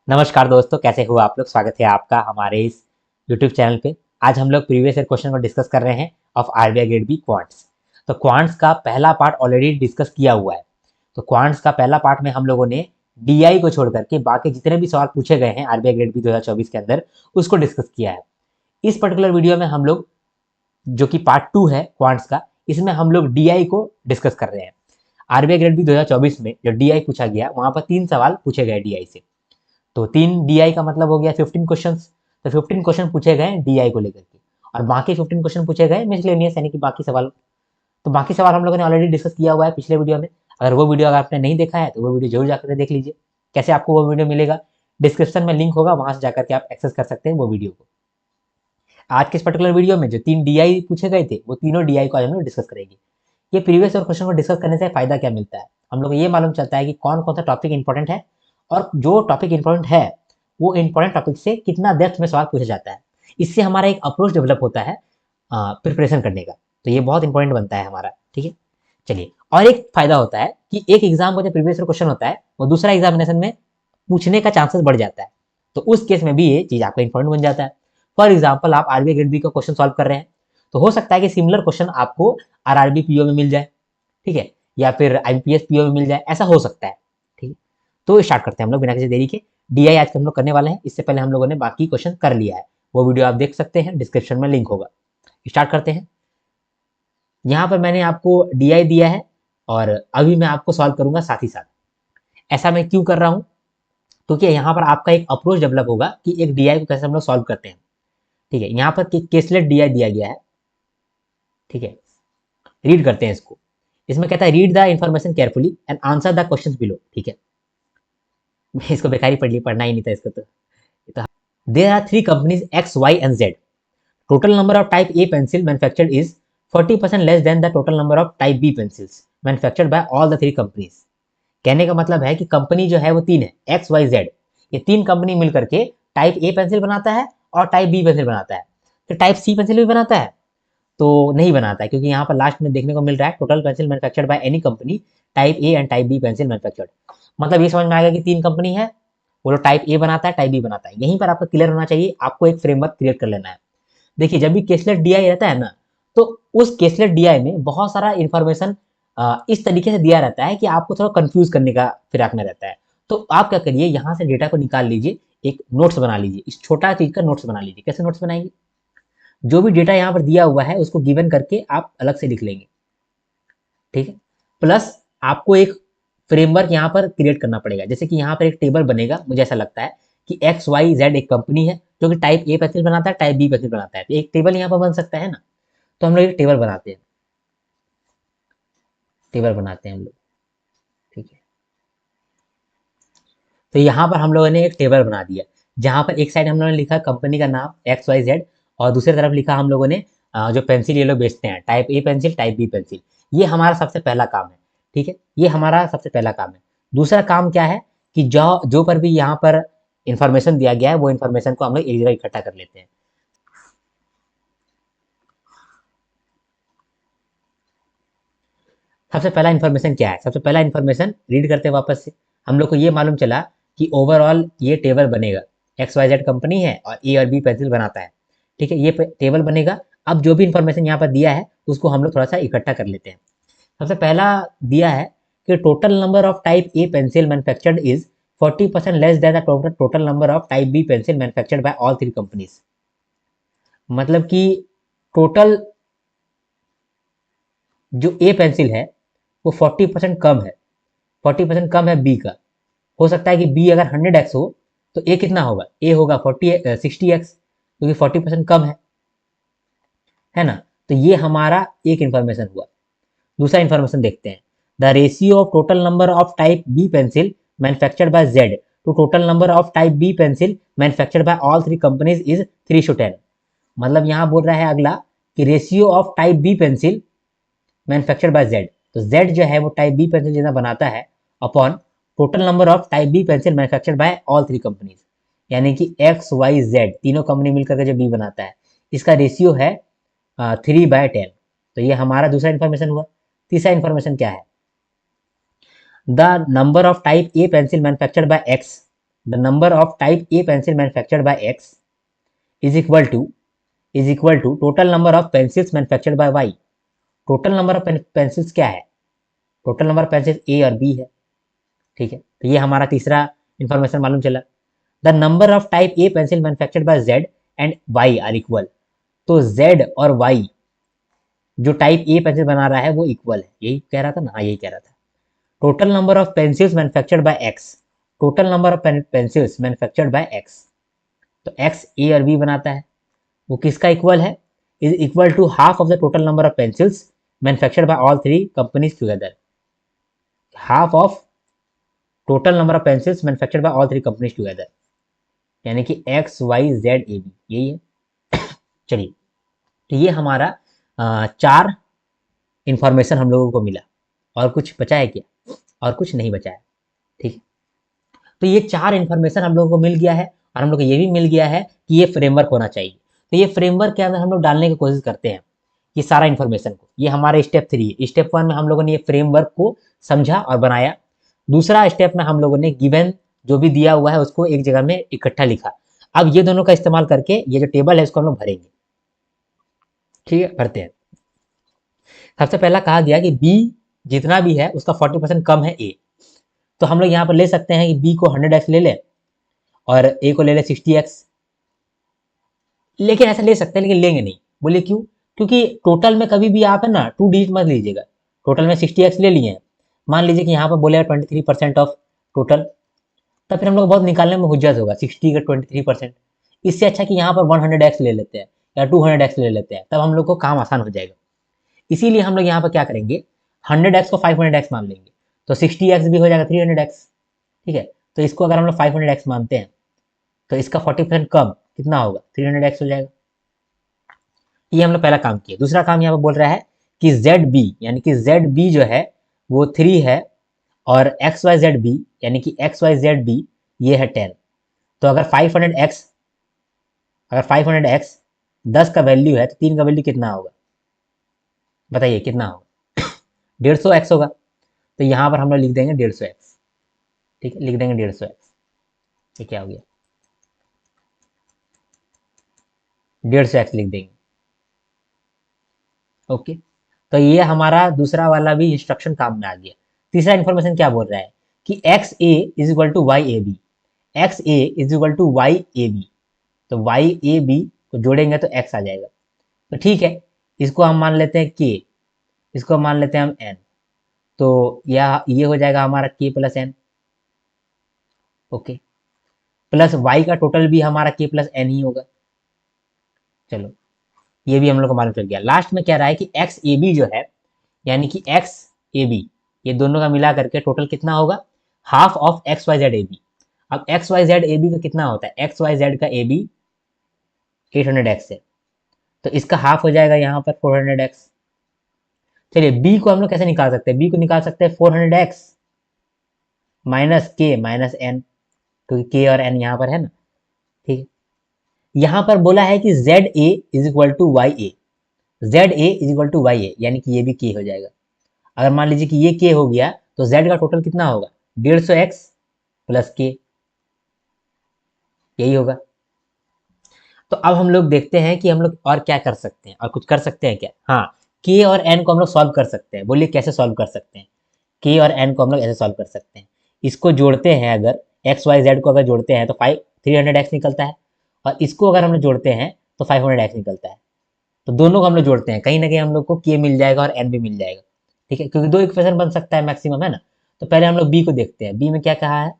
नमस्कार दोस्तों, कैसे हो आप लोग। स्वागत है आपका हमारे इस यूट्यूब चैनल पे। आज हम लोग प्रीवियस ईयर क्वेश्चन को डिस्कस कर रहे हैं of RBI grade B quants. तो क्वांट्स का पहला पार्ट ऑलरेडी डिस्कस किया हुआ है। तो क्वांट्स का पहला पार्ट में हम लोगों ने डीआई को छोड़ करके बाकी जितने भी सवाल पूछे गए हैं आरबीआई ग्रेड बी 2024 के अंदर उसको डिस्कस किया है। इस पर्टिकुलर वीडियो में हम लोग, जो कि पार्ट 2 है क्वांट्स का, इसमें हम लोग डीआई को डिस्कस कर रहे हैं। आरबीआई ग्रेड बी 2024 में जो डीआई पूछा गया वहां पर 3 सवाल पूछे गए डीआई से। तो 3 डीआई का मतलब हो गया 15 क्वेश्चन। तो 15 क्वेश्चन पूछे गए डीआई को लेकर के, और बाकी 15 क्वेश्चन पूछे गए मिसलेनियस यानी कि बाकी सवाल। तो बाकी सवाल हम लोगों ने ऑलरेडी डिस्कस किया हुआ है पिछले वीडियो में। अगर वो वीडियो अगर आपने नहीं देखा है तो वो वीडियो जरूर जाकर देख लीजिए। कैसे आपको वो वीडियो मिलेगा? डिस्क्रिप्शन में लिंक होगा, वहां से जाकर के आप एक्सेस कर सकते हैं वो वीडियो को। आज के इस पर्टिकुलर वीडियो में जो 3 डीआई पूछे गए थे वो तीनों डीआई को आज हम लोग डिस्कस करेंगे। ये प्रीवियस और क्वेश्चन को डिस्कस करने से फायदा क्या मिलता है, हम लोग को ये मालूम चलता है कि कौन कौन सा टॉपिक इंपॉर्टेंट है, और जो टॉपिक इंपॉर्टेंट है वो इंपॉर्टेंट टॉपिक से कितना डेप्थ में सवाल पूछा जाता है। इससे हमारा एक अप्रोच डेवलप होता है प्रिपरेशन करने का। तो ये बहुत इंपॉर्टेंट बनता है हमारा। ठीक है, चलिए। और एक फायदा होता है कि एक एग्जाम का जो प्रीवियस क्वेश्चन होता है वो दूसरा एग्जामिनेशन में पूछने का चांसेस बढ़ जाता है। तो उस केस में भी ये चीज आपका इंपॉर्टेंट बन जाता है। फॉर एग्जाम्पल, आप आरबीआई ग्रेड बी का क्वेश्चन सॉल्व कर रहे हैं, तो हो सकता है कि सिमिलर क्वेश्चन आपको आरआरबी पीओ में मिल जाए। ठीक है, या फिर आईपीएस पीओ में मिल जाए, ऐसा हो सकता है। ठीक है, तो स्टार्ट करते हैं हम लोग बिना किसी देरी के। डीआई आज हम लोग करने वाले हैं। इससे पहले हम लोगों ने बाकी क्वेश्चन कर लिया है, वो वीडियो आप देख सकते हैं, डिस्क्रिप्शन में लिंक होगा। स्टार्ट करते हैं। यहाँ पर मैंने आपको डीआई दिया है और अभी मैं आपको सॉल्व करूंगा साथ ही साथ। ऐसा मैं क्यों कर रहा हूँ? क्योंकि यहाँ पर आपका एक अप्रोच डेवलप होगा कि एक डीआई को कैसे हम लोग सॉल्व करते हैं। ठीक है, यहाँ पर केसलेट डीआई दिया गया है। ठीक है, रीड करते हैं इसको। इसमें कहता है read the information carefully and answer the question below. ठीक है, मैं इसको बेकार ही पढ़ लिया, पढ़ना ही नहीं था इसको। तो there are 3 companies X Y and Z. Total number of type A pencil manufactured is 40% less than the total number of type B pencils manufactured by all the 3 companies. कहने का मतलब है कि कंपनी जो है वो 3 है, एक्स वाई जेड। ये 3 कंपनी मिलकर के टाइप ए पेंसिल बनाता है और टाइप बी पेंसिल बनाता है। तो टाइप सी पेंसिल भी बनाता है? तो नहीं बनाता है, क्योंकि यहाँ पर लास्ट में देखने को मिल रहा है total pencil manufactured by any company type A and type B pencil manufactured. मतलब ये समझ में आएगा कि 3 कंपनी है, वो लोग टाइप ए बनाता है, टाइप बी बनाता है। यहीं पर आपको क्लियर होना चाहिए, आपको एक फ्रेमवर्क क्रिएट कर लेना है। देखिए, जब भी केसलेट डीआई रहता है ना, तो उस केसलेट डीआई में बहुत सारा इंफॉर्मेशन इस तरीके से दिया रहता है कि आपको थोड़ा कंफ्यूज करने का फिराक में रहता है। तो आप क्या करिए, यहाँ से डेटा को निकाल लीजिए, एक नोट्स बना लीजिए, इस छोटा चीज का नोट्स बना लीजिए। कैसे नोट्स बनाएंगे? जो भी डेटा यहाँ पर दिया हुआ है उसको गिवन करके आप अलग से लिख लेंगे। ठीक है, प्लस आपको एक फ्रेमवर्क यहाँ पर क्रिएट करना पड़ेगा। जैसे कि यहाँ पर एक टेबल बनेगा, मुझे ऐसा लगता है कि एक्स वाई जेड एक कंपनी है जो कि टाइप ए पेंसिल बनाता है, टाइप बी पेंसिल बनाता है। तो एक टेबल यहाँ पर बन सकता है ना। तो हम लोग एक टेबल बनाते हैं, टेबल बनाते हैं हम लोग। ठीक है, तो यहाँ पर हम लोगों ने एक टेबल बना दिया, जहाँ पर एक साइड हम लोगों ने लिखा कंपनी का नाम एक्स वाई जेड, और दूसरी तरफ लिखा हम लोगों ने जो पेंसिल ये लोग बेचते हैं, type A pencil, type B pencil. ये हमारा सबसे पहला काम है। ठीक है, ये हमारा सबसे पहला काम है। दूसरा काम क्या है कि जो जो पर भी यहाँ पर इंफॉर्मेशन दिया गया है वो इंफॉर्मेशन को हम लोग एक जगह इकट्ठा कर लेते हैं। सबसे पहला इन्फॉर्मेशन क्या है? सबसे पहला इन्फॉर्मेशन रीड करते हैं वापस से। हम लोग को ये मालूम चला कि ओवरऑल ये टेबल बनेगा, एक्स वाई जेड कंपनी है और ए और बी पेंसिल बनाता है। ठीक है, ये टेबल बनेगा। अब जो भी इन्फॉर्मेशन यहाँ पर दिया है उसको हम लोग थोड़ा सा इकट्ठा कर लेते हैं। सबसे पहला दिया है कि total number of type A pencil manufactured is 40% less than the total number of type B pencil manufactured by all 3 companies. मतलब कि टोटल जो ए पेंसिल है वो 40% कम है, 40% कम है बी का। हो सकता है कि बी अगर 100x हो तो ए कितना होगा? ए होगा 60x, क्योंकि 40% कम है ना। तो ये हमारा एक इंफॉर्मेशन हुआ। दूसरा इंफॉर्मेशन देखते हैं। The ratio of total number of type B pencil manufactured by Z to total number of type B pencil manufactured by all 3 companies is 3:10। मतलब यहाँ बोल रहा है अगला कि ratio of type B pencil manufactured by Z. तो Z जो है वो टाइप बी पेंसिल जितना बनाता है upon total number of type B pencil manufactured by all 3 companies, यानी कि एक्स वाई जेड तीनों कंपनी मिलकर के जो बी बनाता है, इसका रेशियो है 3/10। तो ये हमारा दूसरा इन्फॉर्मेशन हुआ। तीसरा इन्फॉर्मेशन क्या है? The number of type A pencil manufactured by X the number of type A pencil manufactured by X is equal to total number of pencils manufactured by Y. Total number of pencils क्या है? Total number of pencils A और B है, ठीक है। तो ये हमारा तीसरा इंफॉर्मेशन मालूम चला। The number of type A pencil manufactured by Z and Y are equal. तो जेड और वाई जो टाइप ए पेंसिल बना रहा है वो इक्वल है, यही कह रहा था ना? हाँ, यही कह रहा था। Total number of pencils manufactured by X, total number of pencils manufactured by X, तो एक्स ए और बी बनाता है, वो किसका इक्वल है? Is equal to half of the total number of pencils manufactured by all three companies together. Half of total number of pencils manufactured by all three companies together, यानी कि X Y Z A B, यही है। चलिए, तो ये हमारा चार information हम लोगों को मिला। और कुछ बचा है क्या? और कुछ नहीं बचा है, ठीक है। तो ये चार इंफॉर्मेशन हम लोगों को मिल गया है, और हम लोग को ये भी मिल गया है कि ये फ्रेमवर्क होना चाहिए। तो ये फ्रेमवर्क के अंदर हम लोग डालने की कोशिश करते हैं ये सारा इंफॉर्मेशन को। ये हमारे स्टेप 3 है। स्टेप 1 में हम लोगों ने ये फ्रेमवर्क को समझा और बनाया। दूसरा स्टेप में हम लोगों ने गिवन जो भी दिया हुआ है उसको एक जगह में इकट्ठा लिखा। अब ये दोनों का इस्तेमाल करके ये जो टेबल है इसको हम लोग भरेंगे, ठीक है। भरते हैं। सबसे पहला कहा गया कि बी जितना भी है उसका 40% कम है ए। तो हम लोग यहाँ पर ले सकते हैं कि बी को 100x ले लें और ए को ले लें 60x। लेकिन ऐसा ले सकते हैं, लेकिन लेंगे नहीं। बोले क्यों? क्योंकि टोटल में कभी भी आप है ना 2 डिजिट मत लीजिएगा। टोटल में 60x ले लिए हैं, मान लीजिए कि यहाँ पर बोले 23% ऑफ टोटल, तब फिर हम लोग बहुत निकालने में हुज्जत होगा 60 का 23%। इससे अच्छा कि यहाँ पर 100x ले लेते हैं या 200x ले लेते हैं, तब हम लोग को काम आसान हो जाएगा। इसीलिए हम लोग यहाँ पर क्या करेंगे, 100x को 500x मान लेंगे, तो 60x भी हो जाएगा 300x, ठीक है। तो इसको अगर हम लोग 500x मानते हैं तो इसका 40% कम कितना होगा, 300x हो जाएगा। ये हम लोग पहला काम किया। दूसरा काम यहाँ पर बोल रहा है कि जेड बी, यानी कि जेड बी जो है वो 3 है, और एक्स वाई जेड बी यानी कि एक्स वाई जेड बी ये है 10। तो अगर 500x, अगर 500x 10 का वैल्यू है तो 3 का वैल्यू कितना होगा, बताइए कितना होगा? 150x होगा। तो यहाँ पर हम लोग लिख देंगे 150x, ठीक है। लिख देंगे 150x। ये क्या हो गया, 150x लिख देंगे, ओके। तो ये हमारा दूसरा वाला भी इंस्ट्रक्शन काम में आ गया। तीसरा इंफॉर्मेशन क्या बोल रहा है कि X A is equal to Y A B, X A is equal to Y A B. तो वाई ए बी को जोड़ेंगे तो एक्स आ जाएगा। तो ठीक है, इसको हम मान लेते हैं के, इसको मान लेते हैं हम एन। तो यह ये हो जाएगा हमारा k plus n, okay. Plus y का टोटल भी हमारा के प्लस एन ही होगा। चलो, ये भी हम लोग को मालूम चल गया। लास्ट में क्या रहा है कि एक्स ए बी जो है, यानी कि एक्स ए बी, ये दोनों का मिला करके टोटल कितना होगा, half of X Y Z A B. अब X Y Z A B का कितना होता है, एक्स वाई जेड का ए बी 800x है, तो इसका हाफ हो जाएगा यहाँ पर 400x। चलिए, बी को हम लोग कैसे निकाल सकते हैं, बी को निकाल सकते हैं 400x माइनस के माइनस एन, क्योंकि के और एन यहाँ पर है ना, ठीक है। यहाँ पर बोला है कि Z A is equal to Y A, Z A is equal to Y A, यानी कि ये भी के हो जाएगा। अगर मान लीजिए कि ये के हो गया तो जेड का टोटल कितना होगा, 150x प्लस के, यही होगा। तो अब हम लोग देखते हैं कि हम लोग और क्या कर सकते हैं, और कुछ कर सकते हैं क्या? हाँ, के और एन को हम लोग सॉल्व कर सकते हैं। बोलिए कैसे सॉल्व कर सकते हैं? के और एन को हम लोग ऐसे सॉल्व कर सकते हैं, इसको जोड़ते हैं, अगर एक्स वाई जेड को अगर जोड़ते हैं तो 300x निकलता है, और इसको अगर हम लोग जोड़ते हैं तो 500x निकलता है। तो दोनों को हम लोग जोड़ते हैं, कहीं ना कहीं हम लोग को के मिल जाएगा और एन भी मिल जाएगा, ठीक है, क्योंकि दो इक्वेशन बन सकता है मैक्सिमम, है ना। तो पहले हम लोग बी को देखते हैं, बी में क्या कहा है,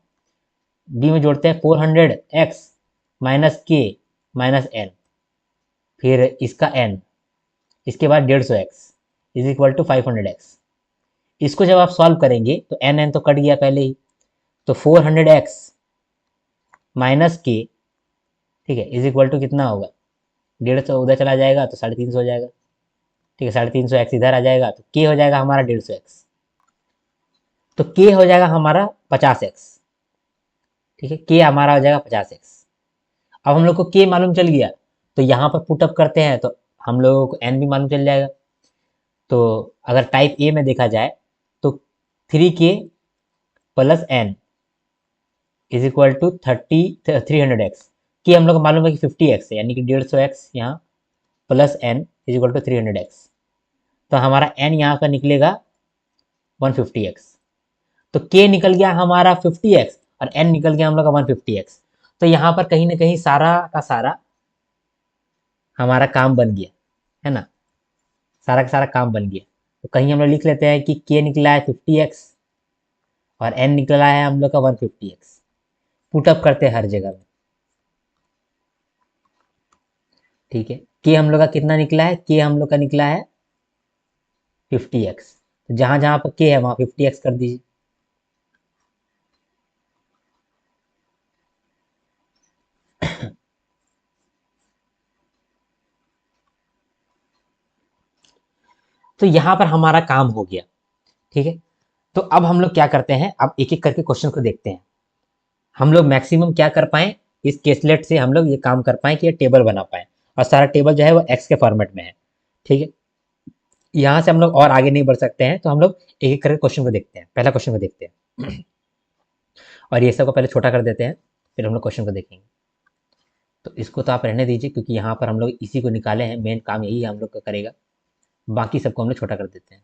बी में जोड़ते हैं 400x माइनस के माइनस एन, फिर इसका एन, इसके बाद 150x is equal to 500x। इसको जब आप सॉल्व करेंगे तो एन एन तो कट गया पहले ही, तो 400x माइनस के, ठीक है, इज इक्वल टू कितना होगा, 150 उधर चला जाएगा तो 350 हो जाएगा, ठीक है। 350x इधर आ जाएगा तो के हो जाएगा हमारा 150x, तो के हो जाएगा हमारा 50x, ठीक है। के हमारा हो जाएगा 50x। अब हम लोग को के मालूम चल गया, तो यहाँ पर पुटअप करते हैं तो हम लोगों को एन भी मालूम चल जाएगा। तो अगर टाइप ए में देखा जाए तो 3k plus n is equal to 300x। कि हम लोग को मालूम है कि 50x है, यानी कि 150x यहाँ plus n is equal to 300x। तो हमारा n यहाँ का निकलेगा 150x। तो k निकल गया हमारा 50x और n निकल गया हम लोग का 150x। तो यहाँ पर कहीं ना कहीं सारा का सारा हमारा काम बन गया, है ना, सारा का सारा काम बन गया। तो कहीं हम लोग लिख लेते हैं कि k निकला है 50x और n निकला है हम लोग का 150x। पुटअप करते हैं हर जगह में, ठीक है। k हम लोग का कितना निकला है, k हम लोग का निकला है 50x। तो जहां जहां पर k है वहां 50x कर दीजिए। तो यहां पर हमारा काम हो गया, ठीक है। तो अब हम लोग क्या करते हैं, अब एक एक करके क्वेश्चन को देखते हैं। हम लोग मैक्सिमम क्या कर पाए, इस केसलेट से हम लोग ये काम कर पाए कि ये टेबल बना पाए, और सारा टेबल जो है वो एक्स के फॉर्मेट में है, ठीक है। यहाँ से हम लोग और आगे नहीं बढ़ सकते हैं, तो हम लोग एक एक करके क्वेश्चन को देखते हैं। पहला क्वेश्चन को देखते हैं और ये सब को पहले छोटा कर देते हैं, फिर हम लोग क्वेश्चन को देखेंगे। तो इसको तो आप रहने दीजिए, क्योंकि यहाँ पर हम लोग इसी को निकाले हैं, मेन काम यही हम लोग का करेगा। बाकी सबको हम लोग छोटा कर देते हैं,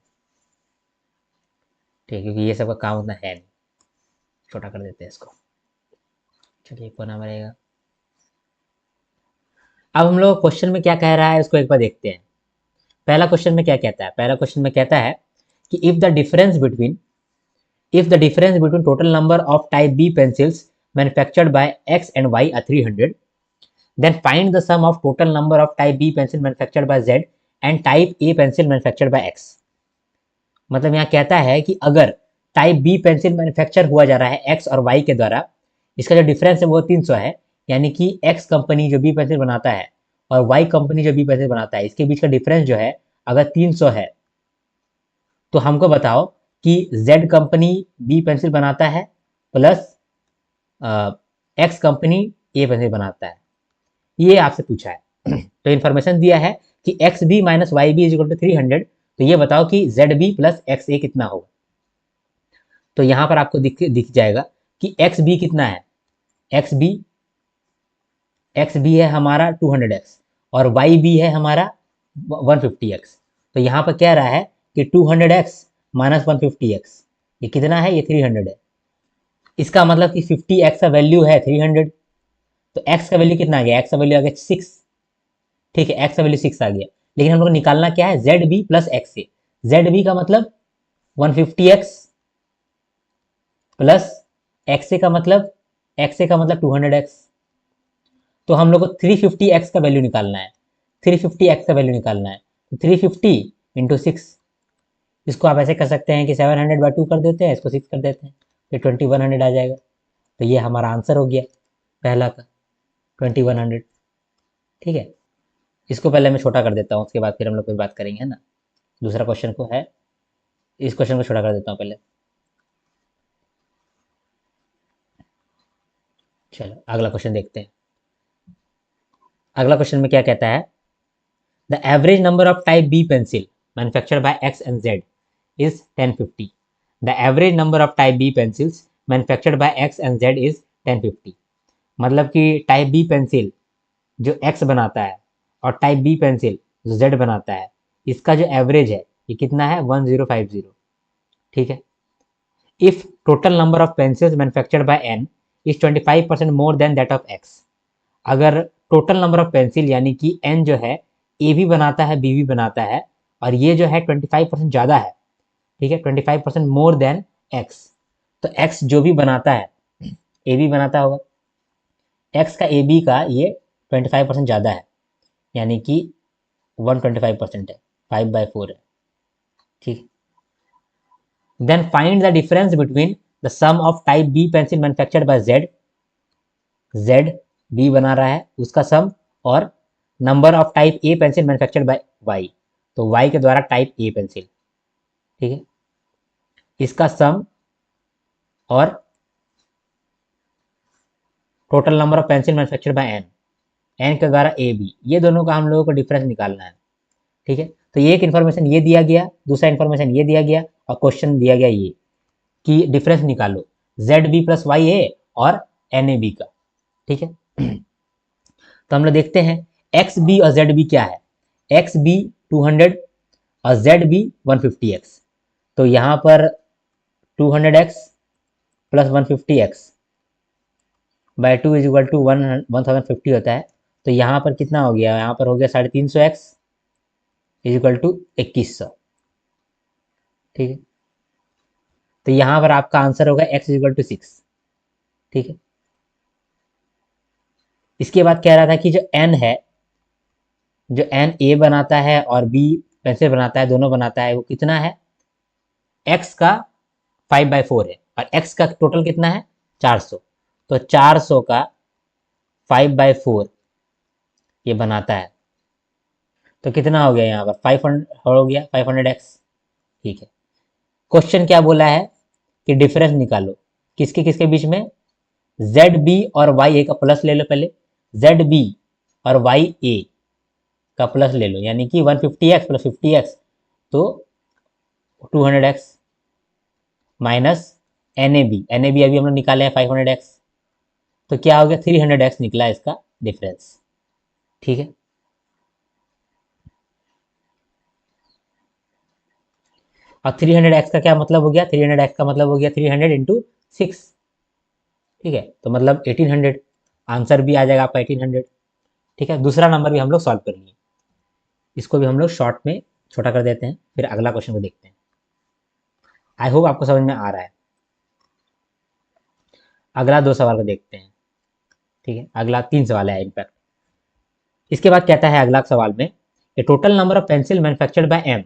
ठीक है, क्योंकि ये सब का काम उतना है नहीं। छोटा कर देते हैं इसको, चलिए कोना रहेगा। अब हम लोग क्वेश्चन में क्या कह रहा है उसको एक बार देखते हैं। पहला क्वेश्चन में क्या कहता है, पहला क्वेश्चन में कहता है कि if the difference between total number of type B pencils manufactured by X and Y are 300, then find the sum of total number of type B pencil manufactured by Z and type A pencil manufactured by X। मतलब यहाँ कहता है कि अगर type B pencil manufacture हुआ जा रहा है एक्स और वाई के द्वारा, इसका जो डिफरेंस है वो 300 है, यानी कि एक्स कंपनी जो बी पेंसिल बनाता है और वाई कंपनी जो बी पेंसिल बनाता है, इसके बीच का डिफरेंस जो है अगर 300 है, तो हमको बताओ कि जेड कंपनी बी पेंसिल बनाता है प्लस एक्स कंपनी ए पेंसिल बनाता है, ये आपसे पूछा है। तो इन्फॉर्मेशन दिया है कि X B minus Y B is equal to 300। तो ये बताओ कि Z B plus X A कितना होगा। तो यहाँ पर आपको दिख जाएगा कि एक्स बी कितना है, एक्स बी है हमारा 200x और वाई बी है हमारा 150x। तो यहाँ पर कह रहा है कि 200x माइनस 150x ये कितना है, ये 300 है। इसका मतलब कि 50x का वैल्यू है 300। तो x का वैल्यू कितना आ गया, x का वैल्यू आ गया 6, ठीक है, x का वैल्यू 6 आ गया। लेकिन हम लोग निकालना क्या है, जेड बी प्लस एक्स ए। जेड बी का मतलब 150x प्लस एक्स का मतलब 200x। तो हम लोग को 350x का वैल्यू निकालना है, 350x का वैल्यू निकालना है। तो 350 इंटू 6, इसको आप ऐसे कर सकते हैं कि 700 बाई 2 कर देते हैं, इसको 6 कर देते हैं, तो 2100 आ जाएगा। तो ये हमारा आंसर हो गया पहला का 2100, ठीक है। इसको पहले मैं छोटा कर देता हूँ, उसके बाद फिर हम लोग कोई बात करेंगे, है ना। दूसरा क्वेश्चन को है, इस क्वेश्चन को छोटा कर देता हूँ पहले। चलो अगला क्वेश्चन देखते हैं। अगला क्वेश्चन में क्या कहता है, the average number of type B pencil manufactured by X and Z is 1050। The average number of type B pencils manufactured by X and Z is 1050। मतलब कि टाइप बी पेंसिल जो एक्स बनाता है और टाइप बी पेंसिल जो Z बनाता है, इसका जो एवरेज है ये कितना है, 1050, ठीक है। If total number of pencils manufactured by N is 25% more than that of X. अगर टोटल नंबर ऑफ पेंसिल यानी कि एन जो है ए भी बनाता है बी भी बनाता है, और ये जो है 25% ज़्यादा है, ठीक है, 25% मोर देन एक्स। तो एक्स जो भी बनाता है ए भी बनाता होगा, एक्स का ए बी का ये 25% ज़्यादा है, यानी कि 125% है, 5/4 है, ठीक। Then find the difference between the sum of type B pencil manufactured by Z, Z B बना रहा है उसका सम, और number of type A pencil manufactured by Y, तो वाई के द्वारा टाइप ए पेंसिल, ठीक है, इसका सम और total number of pencil manufactured by N, N के द्वारा ए बी, ये दोनों का हम लोगों को डिफरेंस निकालना है, ठीक है। तो ये एक इन्फॉर्मेशन ये दिया गया, दूसरा इन्फॉर्मेशन ये दिया गया, और क्वेश्चन दिया गया ये कि डिफरेंस निकालो जेड बी प्लस वाई ए और NAB का, ठीक है। तो हम लोग देखते हैं XB और ZB क्या है। XB 200 और ZB 150x। तो यहाँ पर 200x plus 150x by 2 is equal to 1050 होता है। तो यहाँ पर कितना हो गया, यहाँ पर हो गया 350x इज इक्वल टू 2100, ठीक है। तो यहाँ पर आपका आंसर होगा x इज इक्वल टू 6, ठीक है। इसके बाद कह रहा था कि जो n है, जो n A बनाता है और B पेंसिल बनाता है, दोनों बनाता है, वो कितना है, x का 5/4 है और x का टोटल कितना है 400। तो 400 का 5/4 ये बनाता है। तो कितना हो गया यहाँ पर 500 हो गया, 500x, ठीक है। क्वेश्चन क्या बोला है कि डिफरेंस निकालो किसके किसके बीच में, ZB और YA का प्लस ले लो पहले, ZB और YA का प्लस ले लो, यानी कि 150x प्लस 50x, तो 200x माइनस NAB अभी हम लोग निकाले हैं 500x, तो क्या हो गया 300x निकला इसका डिफरेंस, ठीक है। और 300x का क्या मतलब हो गया, 300x का मतलब हो गया 300 इंटू 6, ठीक है। तो मतलब 1800, आंसर भी आ जाएगा आपका 1800, ठीक है। दूसरा नंबर भी हम लोग सॉल्व कर लिए, इसको भी हम लोग शॉर्ट में छोटा कर देते हैं, फिर अगला क्वेश्चन को देखते हैं। आई होप आपको समझ में आ रहा है। अगला 2 सवाल को देखते हैं, ठीक है। अगला 3 सवाल है इनफैक्ट। इसके बाद कहता है अगला सवाल में, a total number of pencil manufactured by M,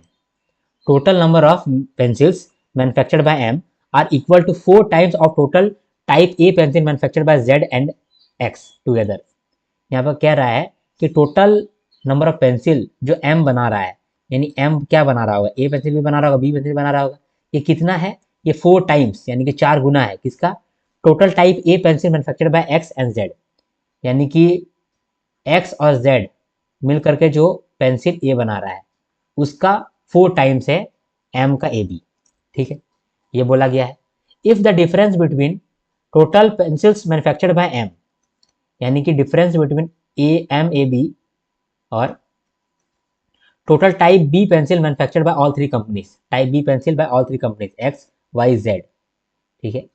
total number of pencils manufactured by M are equal to 4 times of total type A pencil manufactured by Z and X together। यहाँ पर कह रहा है कि टोटल नंबर ऑफ पेंसिल जो M बना रहा है, यानी M क्या बना रहा होगा, A पेंसिल भी बना रहा होगा, B पेंसिल बना रहा होगा, ये कितना है, ये 4 टाइम्स यानी कि 4 गुना है किसका, total type A pencil manufactured bye X and Z, यानी कि X और Z मिल करके जो पेंसिल A बना रहा है उसका 4 टाइम्स है M का AB, ठीक है। ये बोला गया है। If the difference between total pencils manufactured by M, यानी कि डिफरेंस बिटवीन MAB और total type B pencil manufactured by all 3 companies, type B pencil by all 3 companies X Y Z, ठीक है।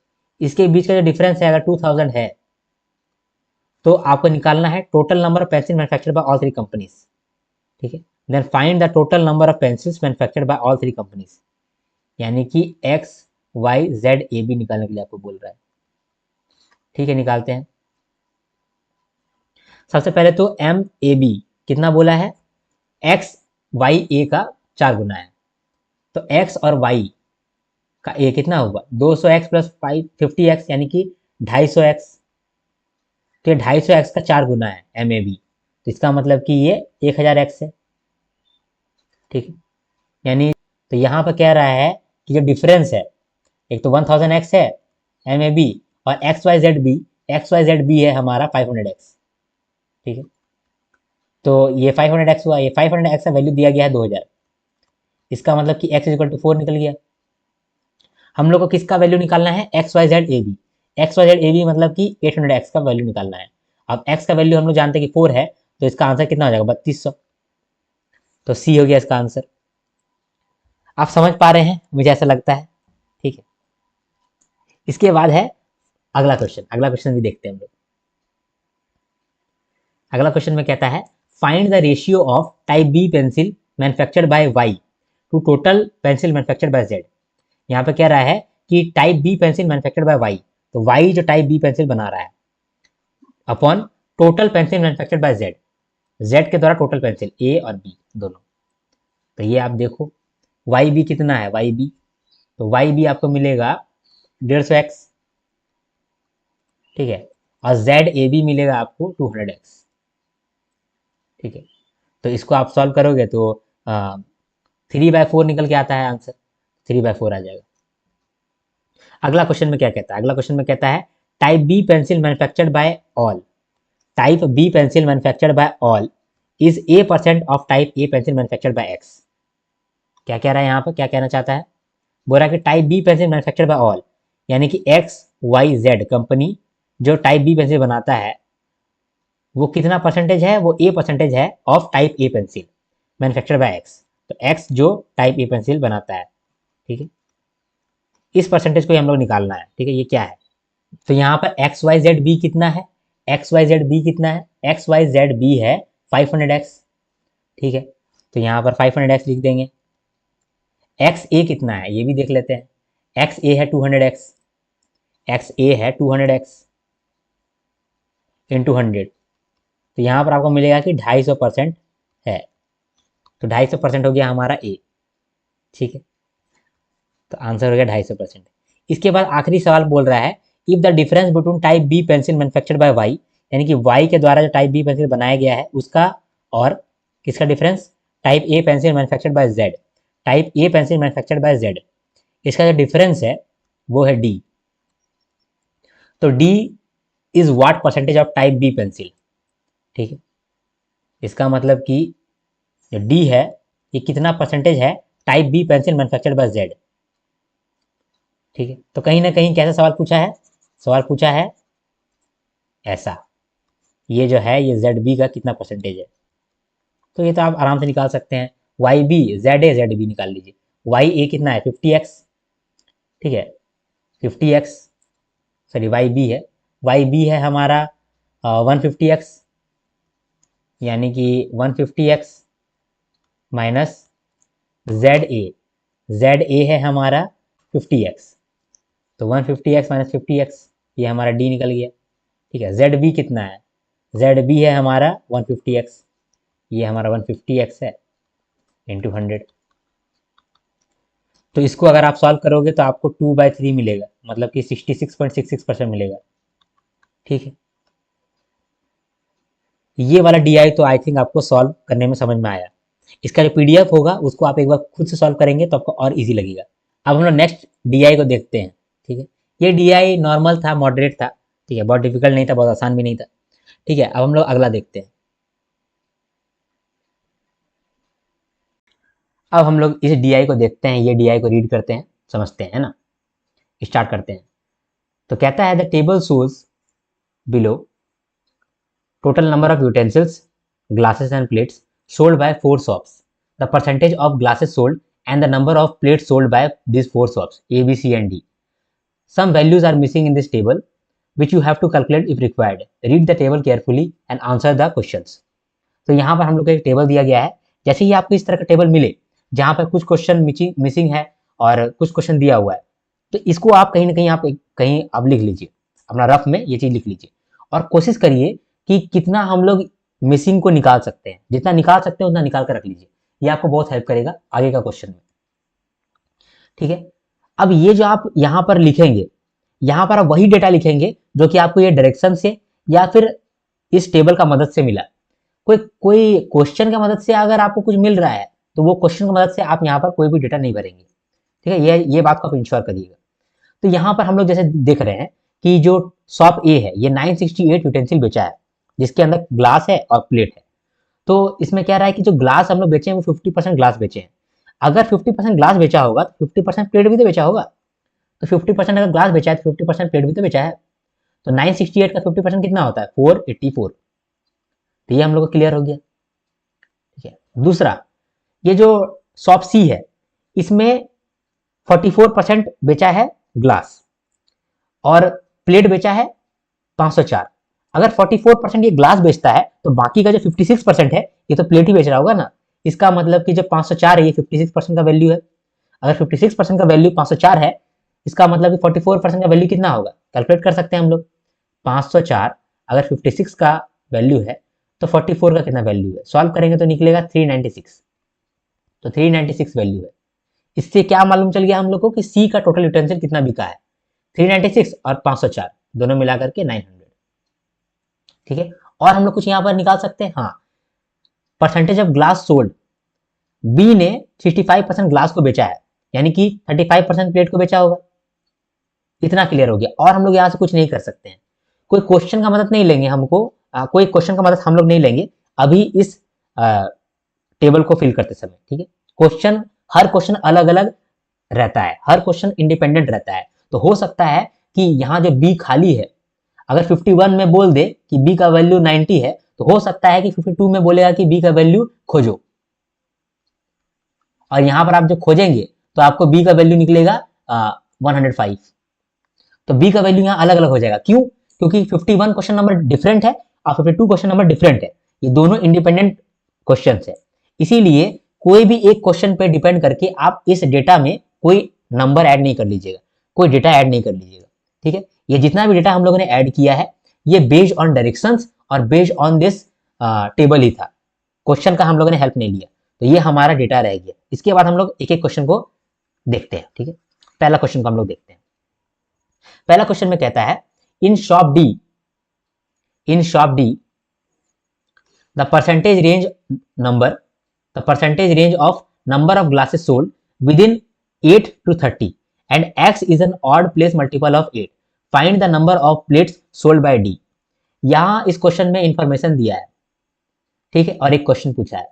इसके बीच का जो डिफरेंस है अगर 2000 है, तो आपको निकालना है total number of pencil manufactured by all 3 companies, ठीक है। Then find the total number of pencils manufactured by all 3 companies, यानी कि X Y Z AB निकालने के लिए आपको बोल रहा है, ठीक है। निकालते हैं। सबसे पहले तो MAB कितना बोला है, X Y A का 4 गुना है, तो X और Y का A कितना होगा 200x प्लस 50x यानी कि 250x, तो ये 250x का 4 गुना है MAB, तो इसका मतलब कि ये 1000x है, ठीक है। यानी तो यहाँ पर कह रहा है कि जो डिफरेंस है, एक तो 1000x है MAB और XYZB है हमारा 500x, ठीक है। तो ये 500x हुआ, ये 500x का वैल्यू दिया गया है 2000, इसका मतलब कि x इक्वल टू 4 निकल गया। हम लोग को किसका वैल्यू निकालना है, XYZAB मतलब कि 800x का वैल्यू निकालना है। अब x का वैल्यू हम लोग जानते हैं कि 4 है, तो इसका आंसर कितना हो जाएगा 3200, तो C हो गया इसका आंसर। आप समझ पा रहे हैं मुझे ऐसा लगता है, ठीक है। इसके बाद है अगला क्वेश्चन, अगला क्वेश्चन भी देखते हैं हम लोग। अगला क्वेश्चन में कहता है find the ratio of type B pencil manufactured by Y to total pencil manufactured by Z. यहाँ पे कह रहा है कि type B pencil manufactured by Y, तो वाई जो टाइप बी पेंसिल बना रहा है upon total pencil manufactured by Z, Z के द्वारा टोटल पेंसिल ए और बी दोनों। तो ये आप देखो वाई बी कितना है, वाई बी, तो वाई बी आपको मिलेगा 150x, ठीक है, और जेड ए बी मिलेगा आपको 200x, ठीक है। तो इसको आप सॉल्व करोगे तो 3/4 निकल के आता है आंसर, 3/4 आ जाएगा। अगला क्वेश्चन में क्या कहता है, अगला क्वेश्चन में कहता है type B pencil manufactured by all, type B pencil manufactured by all is A% of type A pencil manufactured by X. क्या कह रहा है यहाँ पर, क्या कहना चाहता है, बोल रहा है कि type B pencil manufactured by all यानी कि एक्स वाई जेड कंपनी जो टाइप बी पेंसिल बनाता है वो कितना परसेंटेज है, वो ए परसेंटेज है of type A pencil manufacture by X. तो एक्स जो टाइप ए पेंसिल बनाता है, ठीक है, इस परसेंटेज को हम लोग निकालना है, ठीक है, ये क्या है। तो यहाँ पर एक्स वाई जेड बी कितना है, एक्स वाई जेड बी कितना है, एक्स वाई जेड बी है 500x, ठीक है, तो यहाँ पर 500x लिख देंगे। एक्स ए कितना है ये भी देख लेते हैं, एक्स ए है 200x, एक्स ए है 200x इंटू 100, तो यहाँ पर आपको मिलेगा कि 250% है, तो 250% हो गया हमारा ए, ठीक है, तो आंसर हो गया 250%। इसके बाद आखिरी सवाल बोल रहा है if the difference between type B pencil manufactured by Y, यानी कि वाई के द्वारा जो टाइप बी पेंसिल बनाया गया है उसका और किसका difference, type A pencil manufactured by Z, type A pencil manufactured by Z, इसका जो डिफरेंस है वो है डी। तो D is what percentage of type B pencil, ठीक है, इसका मतलब कि जो डी है ये कितना परसेंटेज है type B pencil manufactured by Z, ठीक है। तो कहीं ना कहीं कैसा सवाल पूछा है, सवाल पूछा है ऐसा, ये जो है ये जेड बी का कितना परसेंटेज है, तो ये तो आप आराम से निकाल सकते हैं, Y B Z A Z B निकाल लीजिए, वाई ए कितना है 50x, ठीक है, 50x, सॉरी वाई बी है, वाई बी है हमारा 150x, यानी कि 150x माइनस जेड ए है हमारा 50x, तो 150x माइनस 50x, ये हमारा डी निकल गया, ठीक है। जेड बी कितना है, जेड बी है हमारा 150x, ये हमारा 150x है इंटू 100, तो इसको अगर आप सॉल्व करोगे तो आपको 2/3 मिलेगा, मतलब कि 66.66% मिलेगा, ठीक है। ये वाला डी आई तो आई थिंक आपको सॉल्व करने में समझ में आया, इसका जो पीडीएफ होगा उसको आप एक बार खुद से सॉल्व करेंगे तो आपको और इजी लगेगा। अब हम लोग नेक्स्ट डी आई को देखते हैं, ठीक है, ये डी आई नॉर्मल था, मॉडरेट था, ठीक है, बहुत डिफिकल्ट नहीं था, बहुत आसान भी नहीं था, ठीक है। अब हम लोग अगला देखते हैं, अब हम लोग इस डी आई को देखते हैं, ये डी आई को रीड करते हैं, समझते हैं, है ना, स्टार्ट करते हैं। तो कहता है the table shows below total number of utensils, glasses and plates sold by 4 shops, the percentage of glasses sold and the number of plates sold by these 4 shops A, B, C and D. Some values are missing in this table which you have to calculate if required. Read the table carefully and answer the questions. तो यहाँ पर हम लोग को एक table दिया गया है, जैसे ही आपको इस तरह का टेबल मिले जहाँ पर कुछ क्वेश्चन मिसिंग है और कुछ क्वेश्चन दिया हुआ है, तो इसको आप कहीं ना कहीं कहीं आप लिख लीजिए, अपना रफ में ये चीज लिख लीजिए और कोशिश करिए कि कितना हम लोग मिसिंग को निकाल सकते हैं, जितना निकाल सकते हैं उतना निकाल कर रख लीजिए, ये आपको बहुत हेल्प करेगा आगे का क्वेश्चन में, ठीक है। अब ये जो आप यहाँ पर लिखेंगे, यहाँ पर आप वही डेटा लिखेंगे जो कि आपको ये डायरेक्शन से या फिर इस टेबल का मदद से मिला, कोई क्वेश्चन का मदद से अगर आपको कुछ मिल रहा है तो वो क्वेश्चन की मदद से आप यहाँ पर कोई भी डेटा नहीं भरेंगे, ठीक है, ये बात को आप इंश्योर करिएगा। तो यहाँ पर हम लोग जैसे देख रहे हैं कि जो शॉप ए है ये 968 यूटेंसिल बेचा है जिसके अंदर ग्लास है और प्लेट है, तो इसमें क्या रहा है कि जो ग्लास हम लोग बेचे हैं वो 50% ग्लास बेचे हैं, अगर 50% ग्लास बेचा होगा तो 50% प्लेट भी तो बेचा होगा, तो 50% अगर ग्लास बेचा है तो 50% प्लेट भी तो बेचा है, तो 968 का 50% कितना होता है 484, तो ये हम लोग को क्लियर हो गया, ठीक है। दूसरा, ये जो शॉप सी है इसमें 44% बेचा है ग्लास और प्लेट बेचा है 504, अगर 44% ये ग्लास बेचता है तो बाकी का जो 56% है ये तो प्लेट ही बेच रहा होगा ना, इसका मतलब कि जो 504 है ये 56% का वैल्यू है, अगर 56% का वैल्यू 504 है इसका मतलब कि 44% का वैल्यू कितना होगा, कैलकुलेट कर सकते हैं हम लोग, 504 अगर 56 का वैल्यू है तो 44 का कितना वैल्यू है, सॉल्व करेंगे तो निकलेगा 396, तो 396 वैल्यू है। इससे क्या मालूम चल गया हम लोग को कि सी का टोटल यूटेंसिल कितना बिका है, 396 और 504 दोनों मिलाकर के 900, ठीक है। और हम लोग कुछ यहां पर निकाल सकते हैं, हाँ, percentage of glass sold, B ने 65% ग्लास को बेचा है यानी कि 35% प्लेट को बेचा होगा, इतना क्लियर हो गया। और हम लोग यहां से कुछ नहीं कर सकते हैं, कोई क्वेश्चन का मदद नहीं लेंगे हमको, कोई क्वेश्चन का मदद हम लोग नहीं लेंगे अभी इस टेबल को फिल करते समय, ठीक है। क्वेश्चन, हर क्वेश्चन अलग अलग रहता है, हर क्वेश्चन इंडिपेंडेंट रहता है, तो हो सकता है कि यहाँ जो बी खाली है अगर 51 में बोल दे कि बी का वैल्यू 90 है तो हो सकता है कि 52 में बोलेगा कि बी का वैल्यू खोजो, और यहां पर आप जब खोजेंगे तो आपको बी का वैल्यू निकलेगा 105। तो बी का वैल्यू यहाँ अलग अलग हो जाएगा। क्यों? क्योंकि 51 क्वेश्चन नंबर डिफरेंट है और 52 क्वेश्चन नंबर डिफरेंट है, ये दोनों इंडिपेंडेंट क्वेश्चन है। इसीलिए कोई भी एक क्वेश्चन पे डिपेंड करके आप इस डेटा में कोई नंबर ऐड नहीं कर लीजिएगा, कोई डेटा ऐड नहीं कर लीजिएगा। ठीक है, ये जितना भी डेटा हम लोगों ने ऐड किया है ये बेस्ड ऑन डायरेक्शंस और बेस्ड ऑन दिस टेबल ही था, क्वेश्चन का हम लोगों ने हेल्प नहीं लिया। तो ये हमारा डेटा रह गया। इसके बाद हम लोग एक एक क्वेश्चन को देखते हैं। ठीक है, पहला क्वेश्चन को हम लोग देखते हैं। पहला क्वेश्चन में कहता है in shop D the percentage range of number of glasses sold with in 8 to 30 and x is an odd place multiple of 8, find the number of plates sold bye D. यहां इस question में information दिया है, ठीक है, और एक question पूछा है।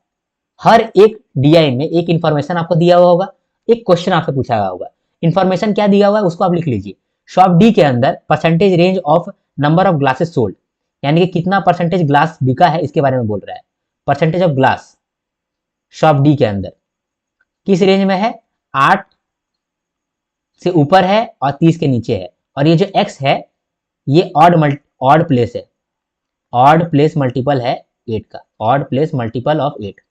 हर एक डीआई में एक इंफॉर्मेशन आपको दिया हुआ होगा, एक क्वेश्चन आपसे पूछा हुआ होगा। इंफॉर्मेशन क्या दिया हुआ है उसको आप लिख लीजिए। शॉप डी के अंदर percentage range of number of glasses sold, यानी कि कितना परसेंटेज ग्लास बिका है इसके बारे में बोल रहा है। Percentage of glass shop D के अंदर किस रेंज में है? 8 से ऊपर है और 30 के नीचे है। और ये जो x है ये ऑड प्लेस है, ऑड प्लेस मल्टीपल है 8 का, odd place multiple of 8।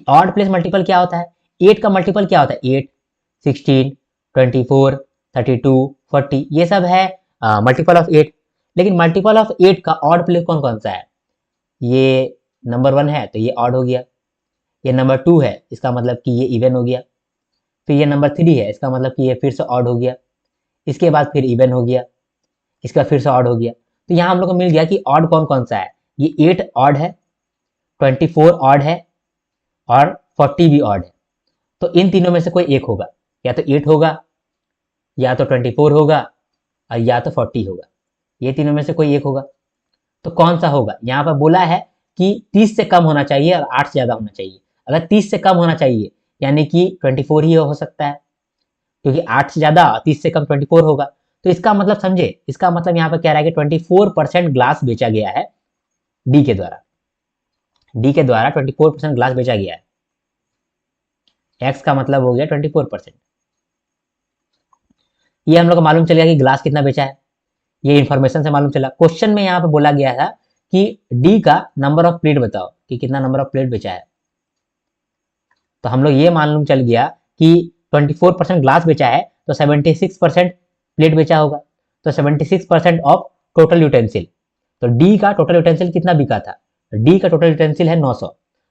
Odd place multiple क्या होता है? 8 का मल्टीपल क्या होता है? 8, 16, 24, 32, 40, ये सब है मल्टीपल ऑफ 8। लेकिन मल्टीपल ऑफ 8 का ऑड प्लेस कौन कौन सा है? ये नंबर 1 है तो ये ऑड हो गया, ये नंबर 2 है इसका मतलब कि ये इवन हो गया, फिर ये नंबर 3 है इसका मतलब कि ये फिर से ऑड हो गया, इसके बाद फिर इवन हो गया, इसका फिर से ऑड हो गया। तो यहाँ हम लोग को मिल गया कि ऑड कौन कौन सा है। ये 8 ऑड है, 24 ऑड है और 40 भी ऑड है। तो इन तीनों में से कोई एक होगा, या तो 8 होगा, या तो 24 होगा, और या तो 40 होगा। ये तीनों में से कोई एक होगा। तो कौन सा होगा? यहाँ पर बोला है कि 30 से कम होना चाहिए और 8 से ज़्यादा होना चाहिए। अगर 30 से कम होना चाहिए यानी कि 24 ही हो सकता है, क्योंकि 8 से ज़्यादा 30 से कम 24 होगा। तो इसका मतलब समझे, इसका मतलब यहाँ पर कह रहा है कि 24% ग्लास बेचा गया है डी के द्वारा। डी के द्वारा 24% ग्लास बेचा गया है। एक्स का मतलब हो गया 24%। ये हम लोग को मालूम चल गया कि ग्लास कितना बेचा है, ये इंफॉर्मेशन से मालूम चला। क्वेश्चन में यहाँ पे बोला गया था कि डी का नंबर ऑफ प्लेट बताओ कि कितना नंबर ऑफ प्लेट बेचा है। तो हम लोग ये मालूम चल गया कि 24% ग्लास बेचा है तो 76% प्लेट बेचा होगा। तो 76% ऑफ टोटल यूटेंसिल। तो डी का टोटल यूटेंसिल कितना बिका था? डी का टोटल यूटेंसिल है 900।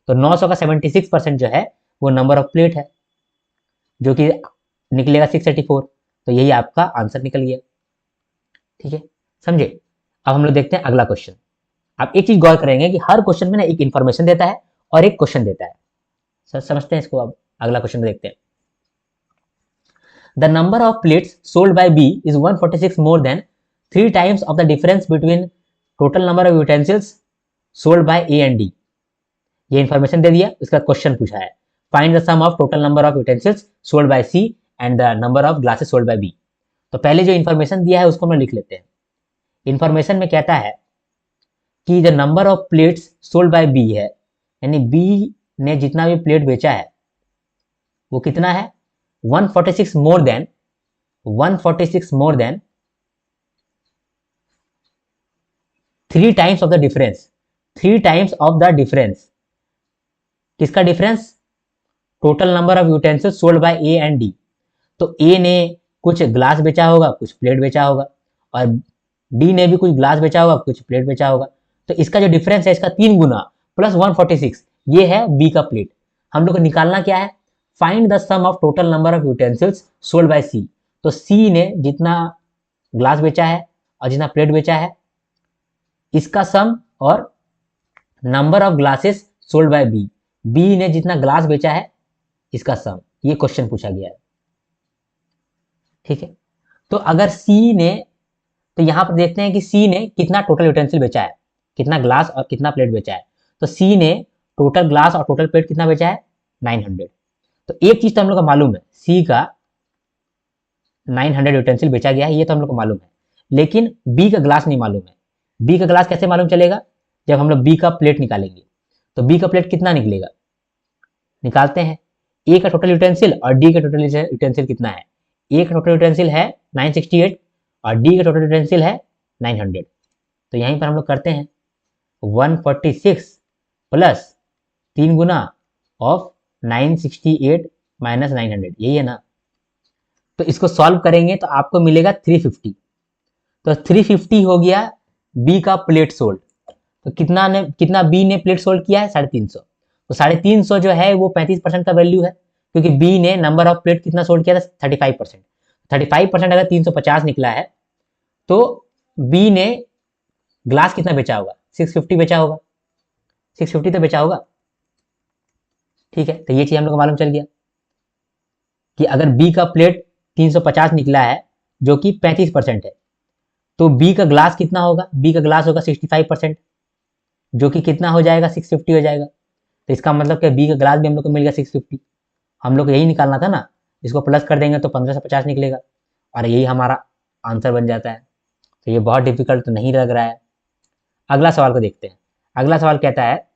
तो 900 का 76% जो है वो नंबर ऑफ प्लेट है, जो कि निकलेगा 684। तो यही आपका आंसर निकल गया। ठीक है, समझे? अब हम लोग देखते हैं अगला क्वेश्चन। आप एक चीज गौर करेंगे कि हर क्वेश्चन में ना एक इंफॉर्मेशन देता है और एक क्वेश्चन देता है। सर समझते हैं इसको। अब अगला क्वेश्चन देखते हैं। The number of plates sold by B is 146 more than 3 times of the difference between total number of utensils sold by A and D. ये इंफॉर्मेशन दे दिया, इसका क्वेश्चन पूछा है find the sum of total number of utensils sold by C and the number of glasses sold by B. तो पहले जो information दिया है उसको हम लिख लेते हैं। इंफॉर्मेशन में कहता है कि the number of plates sold by B है, यानी बी ने जितना भी प्लेट बेचा है वो कितना है? 146 more than 3 times of the difference. 3 times of the difference किसका difference? Total number of utensils sold by A and D. तो ए ने कुछ ग्लास बेचा होगा, कुछ प्लेट बेचा होगा, और डी ने भी कुछ ग्लास बेचा होगा, कुछ प्लेट बेचा होगा। तो इसका जो डिफरेंस है इसका 3 गुना प्लस 146, ये है बी का प्लेट। हम लोग को निकालना क्या है? Find the sum of total number of utensils sold by C. तो सी ने जितना ग्लास बेचा है और जितना प्लेट बेचा है इसका सम, और number of glasses sold by B, B ने जितना ग्लास बेचा है इसका सम। ये क्वेश्चन पूछा गया है। ठीक है, तो अगर सी ने, तो यहां पर देखते हैं कि सी ने कितना टोटल यूटेंसिल बेचा है, कितना ग्लास और कितना प्लेट बेचा है। तो सी ने टोटल ग्लास और टोटल प्लेट कितना बेचा है? 900। तो एक चीज तो हम लोग को मालूम है, सी का 900 यूटेंसिल बेचा गया है, ये तो हम लोग को मालूम है, लेकिन बी का ग्लास नहीं मालूम है। बी का ग्लास कैसे मालूम चलेगा? जब हम लोग बी का प्लेट निकालेंगे। तो बी का प्लेट कितना निकलेगा, निकालते हैं। ए का टोटल यूटेंसिल और डी का टोटल यूटेंसिल कितना है? ए का टोटल यूटेंसिल है 968 और डी का टोटल यूटेंसिल है 900। तो यहीं पर हम लोग करते हैं 146 प्लस 3 गुना ऑफ 968 माइनस 900, यही है ना। तो इसको सॉल्व करेंगे तो आपको मिलेगा 350। तो 350 हो गया बी का प्लेट सोल्ड। तो कितना बी ने प्लेट सोल्ड किया है? 350। तो 350 जो है वो 35% का वैल्यू है, क्योंकि बी ने नंबर ऑफ प्लेट कितना सोल्ड किया था? 35%। 35% अगर 350 निकला है तो बी ने ग्लास कितना बेचा होगा? 650 बेचा होगा। 650 तो बेचा होगा, ठीक है। तो ये चीज हम लोग को मालूम चल गया कि अगर बी का प्लेट 350 निकला है जो कि 35% है, तो बी का ग्लास कितना होगा? बी का ग्लास होगा 65%, जो कि कितना हो जाएगा? 650 हो जाएगा। तो इसका मतलब कि बी का ग्लास भी हम लोग को मिल गया 650। हम लोग को यही निकालना था ना, इसको प्लस कर देंगे तो 1550 निकलेगा और यही हमारा आंसर बन जाता है। तो ये बहुत डिफिकल्ट तो नहीं लग रहा है। अगला सवाल को देखते हैं। अगला सवाल कहता है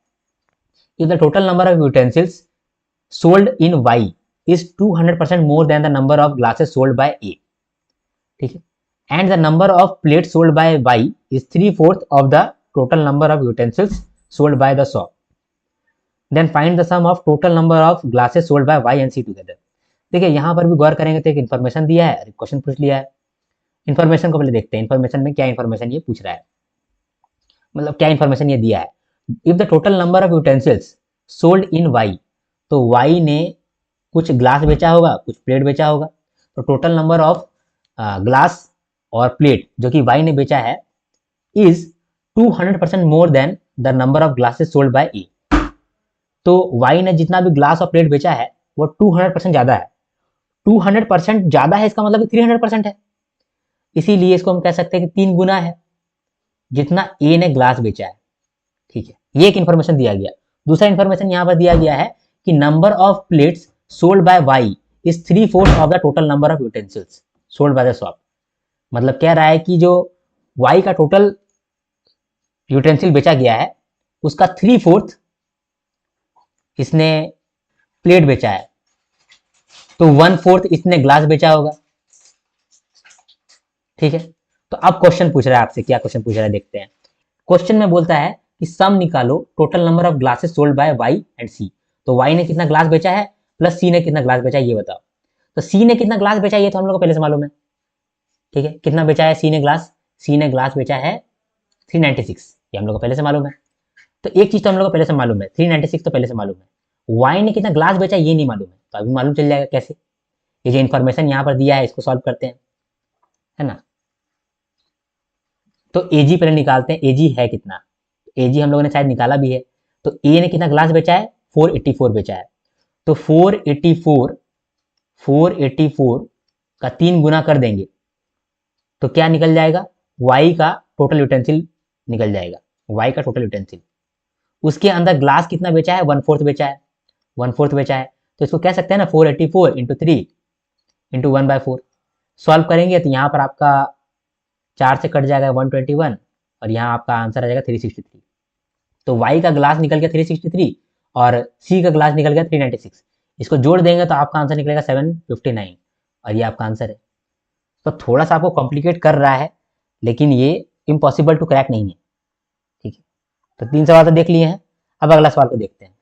if the total number of utensils sold in Y is 200% more than the number of glasses sold by A, ठीक है, and the number of plates sold by Y is 3/4 of the total number of utensils sold by the shop, then find the sum of total number of glasses sold by Y and C together। देखिए यहाँ पर भी गौर करेंगे तो एक information दिया है, question पूछ लिया है। इन्फॉर्मेशन को पहले देखते हैं, इन्फॉर्मेशन में क्या इन्फॉर्मेशन ये पूछ रहा है, मतलब क्या इन्फॉर्मेशन ये दिया है। If the total number of utensils sold in Y, तो वाई ने कुछ ग्लास बेचा होगा, कुछ प्लेट बेचा होगा। तो टोटल नंबर ऑफ ग्लास और प्लेट जो कि वाई ने बेचा है is 200% more than the number of glasses sold by A. तो वाई ने जितना भी ग्लास और प्लेट बेचा है वो 200% ज्यादा है। 200% ज्यादा है इसका मतलब 300% है, इसीलिए इसको हम कह सकते हैं कि 3 गुना है जितना ए ने ग्लास बेचा है, ठीक है। ये एक इन्फॉर्मेशन दिया गया। दूसरा इन्फॉर्मेशन यहाँ पर दिया गया है कि number of plates sold by Y is 3/4 of the total number of utensils sold by the shop. मतलब कह रहा है कि जो वाई का टोटल यूटेंसिल बेचा गया है उसका 3/4 इसने प्लेट बेचा है, तो 1/4 इसने ग्लास बेचा होगा, ठीक है। तो अब क्वेश्चन पूछ रहा है आपसे, क्या क्वेश्चन पूछ रहा है देखते हैं। क्वेश्चन में बोलता है कि सम निकालो total number of glasses sold by Y and C. तो वाई ने कितना ग्लास बेचा है प्लस सी ने कितना ग्लास बेचा है ये बताओ। तो सी ने कितना ग्लास बेचा है ये तो हम लोग को पहले से मालूम है, ठीक है। कितना बेचा है सी ने ग्लास? सी ने ग्लास बेचा है 396, ये हम लोग को पहले से मालूम है। तो एक चीज तो हम लोग को पहले से मालूम है, 396 तो पहले से मालूम है। वाई ने कितना ग्लास बेचा ये नहीं मालूम है, तो अभी मालूम चल जाएगा कैसे। ये जो इन्फॉर्मेशन यहाँ पर दिया है इसको सॉल्व करते हैं, है ना। तो एजी पहले निकालते हैं, एजी है कितना। एजी हम लोगों ने शायद निकाला भी है। तो ए ने कितना ग्लास बेचा है? 484 बेचा है। तो 484 का 3 गुना कर देंगे तो क्या निकल जाएगा? वाई का टोटल यूटेंसिल निकल जाएगा, वाई का टोटल यूटेंसिल। उसके अंदर ग्लास कितना बेचा है? 1/4 बेचा है, 1/4 बेचा है। तो इसको कह सकते हैं ना 484 इंटू 3 इंटू 1/4। सॉल्व करेंगे तो यहाँ पर आपका 4 से कट जाएगा 121 और यहाँ आपका आंसर आ जाएगा 363। तो y का ग्लास निकल गया 363 और c का ग्लास निकल गया 396। इसको जोड़ देंगे तो आपका आंसर निकलेगा 759 और ये आपका आंसर है। तो थोड़ा सा आपको कॉम्प्लिकेट कर रहा है लेकिन ये इम्पॉसिबल टू क्रैक नहीं है, ठीक है। तो 3 सवाल तो देख लिए हैं, अब अगला सवाल को देखते हैं।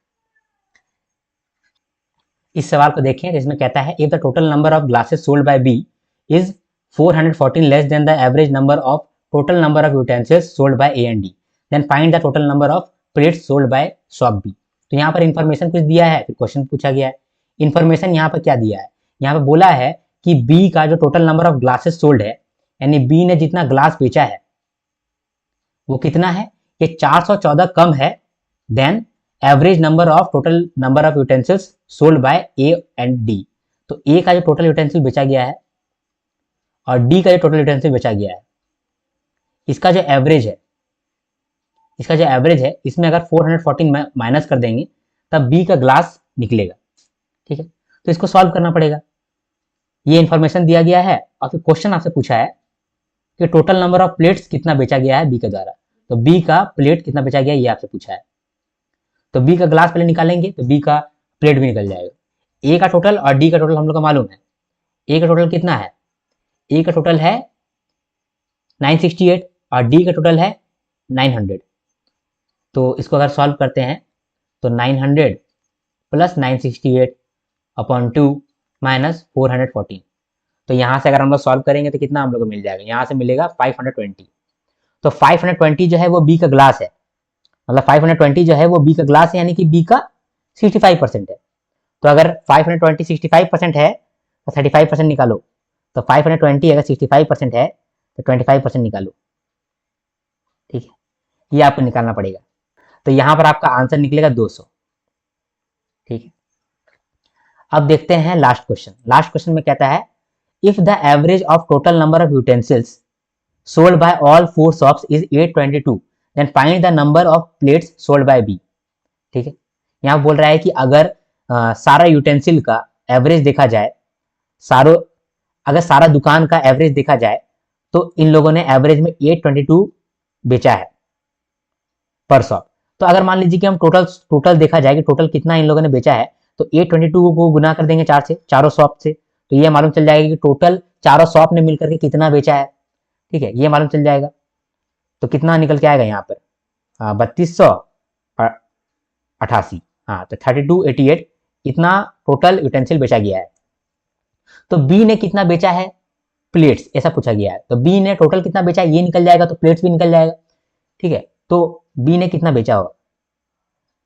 इस सवाल को देखें जिसमें कहता है if the total number of glasses sold by B is 414 less than the average number of total number of utensils sold by A and D, then find the total number of plates sold by shop B. तो यहाँ पर information कुछ दिया है, फिर question पूछा गया है। इंफॉर्मेशन यहाँ पर क्या दिया है? यहाँ पर बोला है कि बी का जो total number of glasses sold है, यानी बी ने जितना ग्लास बेचा है वो कितना है? ये 414 कम है than average number of total number of utensils sold by A and D. तो ए का जो टोटल यूटेंसिल बेचा गया है और डी का जो टोटल यूटेंसिल बेचा गया है, इसका जो एवरेज है, इसमें अगर 414 माइनस कर देंगे तब बी का ग्लास निकलेगा, ठीक है। तो इसको सॉल्व करना पड़ेगा। ये इन्फॉर्मेशन दिया गया है और फिर क्वेश्चन आपसे पूछा है कि टोटल नंबर ऑफ प्लेट्स कितना बेचा गया है बी के द्वारा। तो बी का प्लेट कितना बेचा गया ये आपसे पूछा है। तो बी का ग्लास पहले निकालेंगे तो बी का प्लेट भी निकल जाएगा। ए का टोटल और डी का टोटल हम लोग को मालूम है। ए का टोटल कितना है? ए का टोटल है 968 और डी का टोटल है 900। तो इसको अगर सॉल्व करते हैं तो 900 प्लस 968 अपॉन 2 माइनस 414। तो यहाँ से अगर हम लोग सॉल्व करेंगे तो कितना हम लोग को मिल जाएगा? यहाँ से मिलेगा 520। तो 520 जो है वो बी का ग्लास है, मतलब 520 जो है वो बी का ग्लास है, यानी कि बी का 65% है। तो अगर 520 65% है तो 35% निकालो। तो 520 अगर 65% है तो 25% निकालो। ठीक है, ये आपको निकालना पड़ेगा। तो यहाँ पर आपका आंसर निकलेगा 200। ठीक है, अब देखते हैं लास्ट क्वेश्चन। लास्ट क्वेश्चन में कहता है if the average of total number of utensils sold by all 4 shops is 822 then find the number of plates sold by B. ठीक है, यहाँ बोल रहा है कि अगर सारा यूटेंसिल का एवरेज देखा जाए, अगर सारा दुकान का एवरेज देखा जाए तो इन लोगों ने एवरेज में 822 बेचा है पर शॉप। तो अगर मान लीजिए कि हम टोटल देखा जाए कि टोटल कितना इन लोगों ने बेचा है, तो 822 को गुना कर देंगे 4 से, चारों शॉप से, तो ये मालूम चल जाएगा कि टोटल चारों शॉप ने मिलकर के कितना बेचा है। ठीक है, ये मालूम चल जाएगा। तो कितना निकल के आएगा यहाँ पर? 3288। हाँ, तो 3288 इतना टोटल यूटेंसिल बेचा गया है। तो बी ने कितना बेचा है? प्लेट्स, ऐसा पूछा गया है। तो बी ने टोटल कितना बेचा है ये निकल जाएगा, तो प्लेट्स भी निकल जाएगा। ठीक है, तो बी ने कितना बेचा होगा?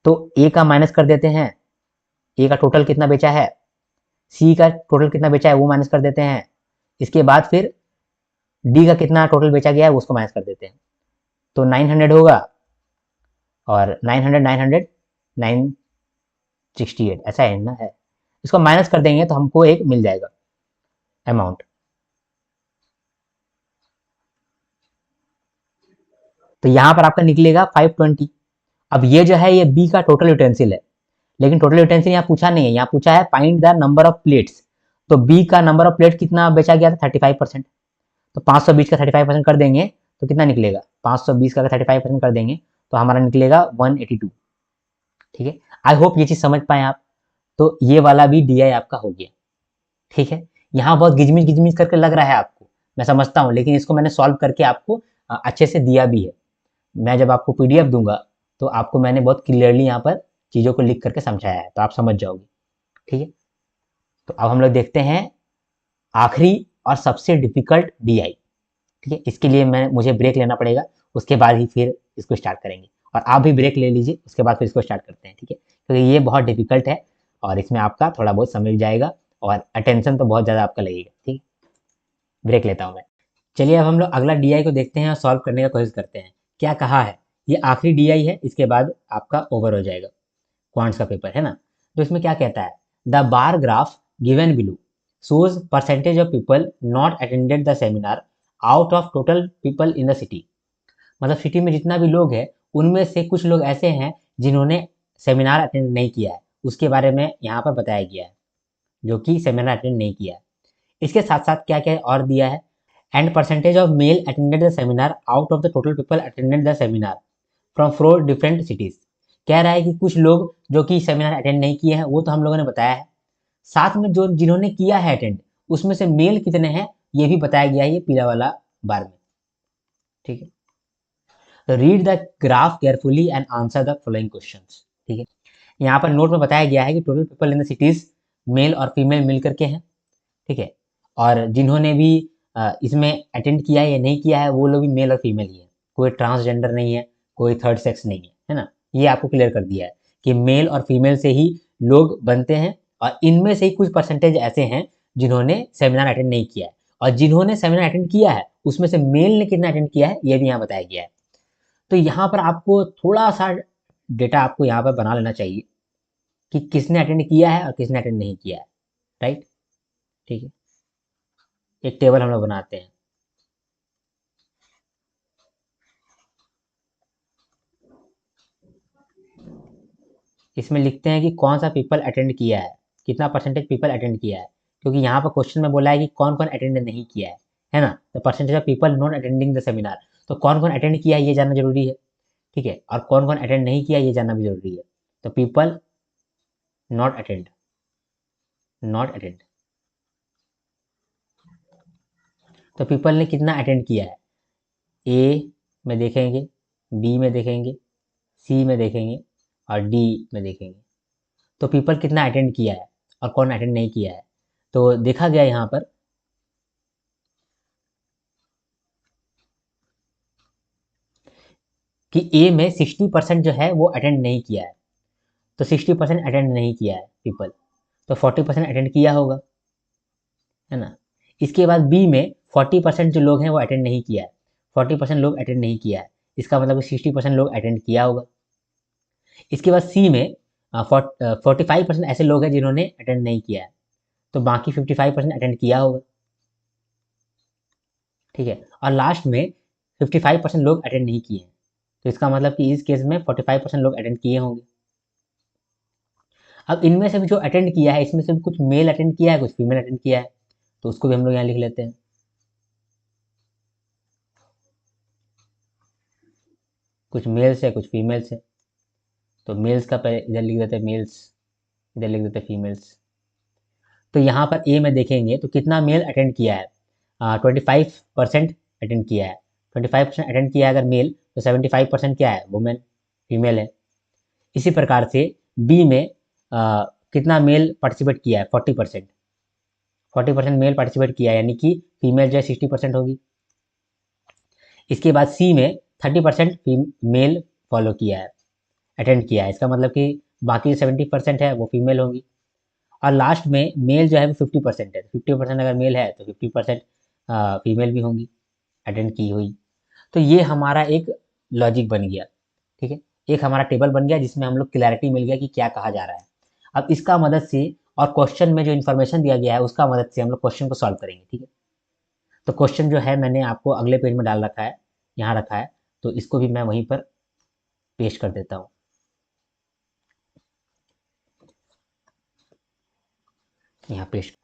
तो ए का माइनस कर देते हैं, ए का टोटल कितना बेचा है, सी का टोटल कितना बेचा है वो माइनस कर देते हैं, इसके बाद फिर डी का कितना टोटल बेचा गया है उसको माइनस कर देते हैं। तो 900 होगा और 900 900 968 ऐसा है ना, है। इसको माइनस कर देंगे तो हमको एक मिल जाएगा अमाउंट। तो यहां पर आपका निकलेगा 520। अब ये जो है ये बी का टोटल यूटेंसिल है, लेकिन टोटल यूटेंसिल यहाँ पूछा नहीं है, यहाँ पूछा है find the number of plates. तो बी का नंबर ऑफ प्लेट कितना बेचा गया था? 35%। तो 520 का 35% कर देंगे तो कितना निकलेगा? 520 का 35% कर देंगे तो हमारा निकलेगा 182। ठीक है, आई होप ये चीज समझ पाए आप। तो ये वाला भी डी आई आपका हो गया। ठीक है, यहाँ बहुत गिजमिज गिजमिज करके लग रहा है आपको, मैं समझता हूँ, लेकिन इसको मैंने सॉल्व करके आपको अच्छे से दिया भी है। मैं जब आपको पीडीएफ दूंगा तो आपको मैंने बहुत क्लियरली यहाँ पर चीज़ों को लिख करके समझाया है, तो आप समझ जाओगे। ठीक है, तो अब हम लोग देखते हैं आखिरी और सबसे डिफिकल्ट डी आई। ठीक है, इसके लिए मुझे ब्रेक लेना पड़ेगा, उसके बाद ही फिर इसको स्टार्ट करेंगे। और आप भी ब्रेक ले लीजिए, उसके बाद फिर इसको स्टार्ट करते हैं। ठीक है, क्योंकि ये बहुत डिफिकल्ट है और इसमें आपका थोड़ा बहुत समय जाएगा और अटेंशन तो बहुत ज़्यादा आपका लगेगा। ठीक, ब्रेक लेता हूँ मैं। चलिए अब हम लोग अगला डी को देखते हैं और सॉल्व करने का कोशिश करते हैं। क्या कहा है? ये आखिरी डी है, इसके बाद आपका ओवर हो जाएगा, क्वांट्स का पेपर है ना। तो इसमें क्या कहता है? The bar graph given below shows percentage of people not attended the seminar out of total people in the city। मतलब सिटी में जितना भी लोग हैं उनमें से कुछ लोग ऐसे हैं जिन्होंने सेमिनार अटेंड नहीं किया है, उसके बारे में यहाँ पर बताया गया है, जो कि सेमिनार अटेंड नहीं किया है। इसके साथ साथ क्या क्या और दिया है? And percentage of male attended the seminar out of the total people attended the seminar from 4 different cities. कह रहा है कि कुछ लोग जो कि सेमिनार अटेंड नहीं किए हैं वो तो हम लोगों ने बताया है, साथ में जो जिन्होंने किया है अटेंड उसमें से मेल कितने हैं ये भी बताया गया है, ये पीला वाला बार में। ठीक है, तो read the graph carefully and answer the following questions. ठीक है, यहाँ पर नोट में बताया गया है कि total people in the cities male और फीमेल मिल करके हैं। ठीक है, और जिन्होंने भी इसमें अटेंड किया है या नहीं किया है वो लोग भी मेल और फीमेल ही है, कोई ट्रांसजेंडर नहीं है, कोई थर्ड सेक्स नहीं है ना। ये आपको क्लियर कर दिया है कि मेल और फीमेल से ही लोग बनते हैं और इनमें से ही कुछ परसेंटेज ऐसे हैं जिन्होंने सेमिनार अटेंड नहीं किया है, और जिन्होंने सेमिनार अटेंड किया है उसमें से मेल ने कितना अटेंड किया है ये भी यहाँ बताया गया है। तो यहाँ पर आपको थोड़ा सा डेटा आपको यहाँ पर बना लेना चाहिए कि किसने अटेंड किया है और किसने अटेंड नहीं किया है। राइट, ठीक है, एक टेबल हम लोग बनाते हैं। इसमें लिखते हैं कि कौन सा पीपल अटेंड किया है, कितना परसेंटेज पीपल अटेंड किया है। क्योंकि यहाँ पर क्वेश्चन में बोला है कि कौन कौन अटेंड नहीं किया है ना। The percentage of people not attending the seminar, तो कौन कौन अटेंड किया है ये जानना जरूरी है, ठीक है, और कौन कौन अटेंड नहीं किया ये जानना भी जरूरी है। तो people not attend, not attend, तो पीपल ने कितना अटेंड किया है, ए में देखेंगे, बी में देखेंगे, सी में देखेंगे और डी में देखेंगे। तो पीपल कितना अटेंड किया है और कौन अटेंड नहीं किया है। तो देखा गया यहाँ पर कि ए में 60% जो है वो अटेंड नहीं किया है, तो 60% अटेंड नहीं किया है पीपल, तो 40% अटेंड किया होगा, है ना। इसके बाद बी में 40% जो लोग हैं वो अटेंड नहीं किया है, 40% लोग अटेंड नहीं किया है, इसका मतलब 60% लोग अटेंड किया होगा। इसके बाद सी में 45% ऐसे लोग हैं जिन्होंने अटेंड नहीं किया है, तो बाकी 55% अटेंड किया होगा, ठीक है। और लास्ट में 55% लोग अटेंड नहीं किए हैं, तो इसका मतलब कि इस केस में 45% लोग अटेंड किए होंगे। अब इनमें से भी जो अटेंड किया है, इसमें से भी कुछ मेल अटेंड किया है, कुछ फीमेल अटेंड किया है, तो उसको भी हम लोग यहाँ लिख लेते हैं। कुछ मेल्स है, कुछ फीमेल्स है, तो मेल्स का पहले इधर लिख देते हैं मेल्स, इधर लिख देते हैं फीमेल्स। तो यहाँ पर ए में देखेंगे तो कितना मेल अटेंड किया है, 25% अटेंड किया है, 25% अटेंड किया है अगर मेल, तो 75% क्या है, वुमेन, फीमेल है। इसी प्रकार से बी में कितना मेल पार्टिसिपेट किया है, 40%, 40% मेल पार्टिसिपेट किया है, यानी कि फीमेल जो है 60% होगी। इसके बाद सी में 30% मेल फॉलो किया है, अटेंड किया है, इसका मतलब कि बाकी 70% है वो फीमेल होंगी। और लास्ट में मेल जो है वो 50% है, 50% अगर मेल है तो 50% फीमेल भी होंगी अटेंड की हुई। तो ये हमारा एक लॉजिक बन गया, ठीक है, एक हमारा टेबल बन गया जिसमें हम लोग क्लैरिटी मिल गया कि क्या कहा जा रहा है। अब इसका मदद से और क्वेश्चन में जो इन्फॉर्मेशन दिया गया है उसका मदद से हम लोग क्वेश्चन को सॉल्व करेंगे, ठीक है। तो क्वेश्चन जो है मैंने आपको अगले पेज में डाल रखा है, यहाँ रखा है, तो इसको भी मैं वहीं पर पेश कर देता हूँ। यहाँ पेश,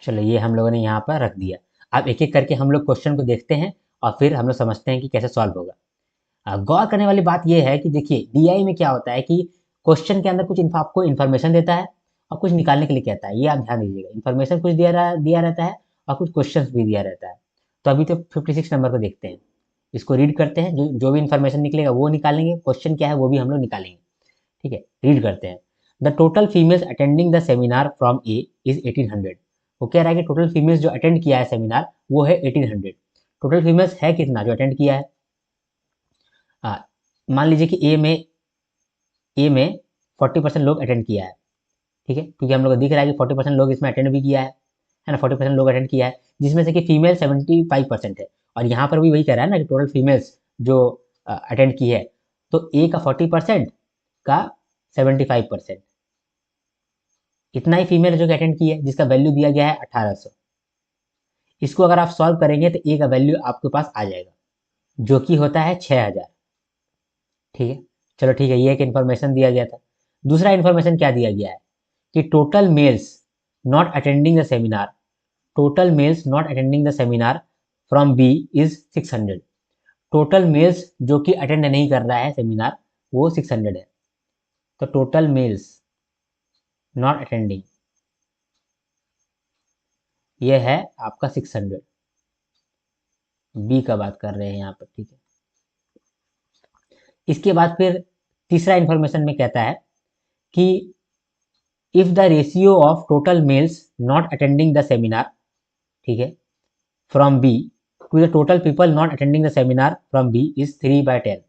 चलो ये हम लोगों ने यहाँ पर रख दिया। अब एक एक करके हम लोग क्वेश्चन को देखते हैं और फिर हम लोग समझते हैं कि कैसे सॉल्व होगा। गौर करने वाली बात यह है कि देखिए डीआई में क्या होता है कि क्वेश्चन के अंदर कुछ आपको इन्फॉर्मेशन देता है और कुछ निकालने के लिए कहता है, ये आप ध्यान दीजिएगा, इन्फॉर्मेशन कुछ दिया रहता है और कुछ क्वेश्चन भी दिया रहता है। तो अभी तो 56 नंबर को देखते हैं, इसको रीड करते हैं, जो जो भी इन्फॉर्मेशन निकलेगा वो निकालेंगे, क्वेश्चन क्या है वो भी हम लोग निकालेंगे, ठीक है। रीड करते हैं। The total females attending the seminar from A is 1800। वो कह रहा है कि टोटल फीमेल्स जो अटेंड किया है सेमिनार वो है 1800। टोटल फीमेल्स है कितना जो अटेंड किया है, मान लीजिए कि ए में 40% लोग अटेंड किया है, ठीक है, क्योंकि हम लोग को दिख रहा है कि 40% लोग इसमें अटेंड भी किया है ना, 40% लोग अटेंड किया है, जिसमें से कि फीमेल 75% है। और यहाँ पर भी वही कह रहा है ना कि टोटल फीमेल्स जो अटेंड की है, तो ए का 40% का 75%, इतना ही फीमेल जो कि अटेंड की है, जिसका वैल्यू दिया गया है 1800। इसको अगर आप सॉल्व करेंगे तो ए का वैल्यू आपके पास आ जाएगा जो कि होता है 6000, ठीक है। चलो ठीक है, ये एक इन्फॉर्मेशन दिया गया था। दूसरा इन्फॉर्मेशन क्या दिया गया है कि total males not attending the seminar, total males not attending the seminar from B is 600। Total males जो कि अटेंड नहीं कर रहा है सेमिनार वो 600 है, तो टोटल मेल्स नॉट अटेंडिंग ये है आपका 600, बी का बात कर रहे हैं यहाँ पर, ठीक है। इसके बाद फिर तीसरा इंफॉर्मेशन में कहता है कि if the ratio of total males not attending the seminar, ठीक है, from B to the total people not attending the seminar from B is 3/10।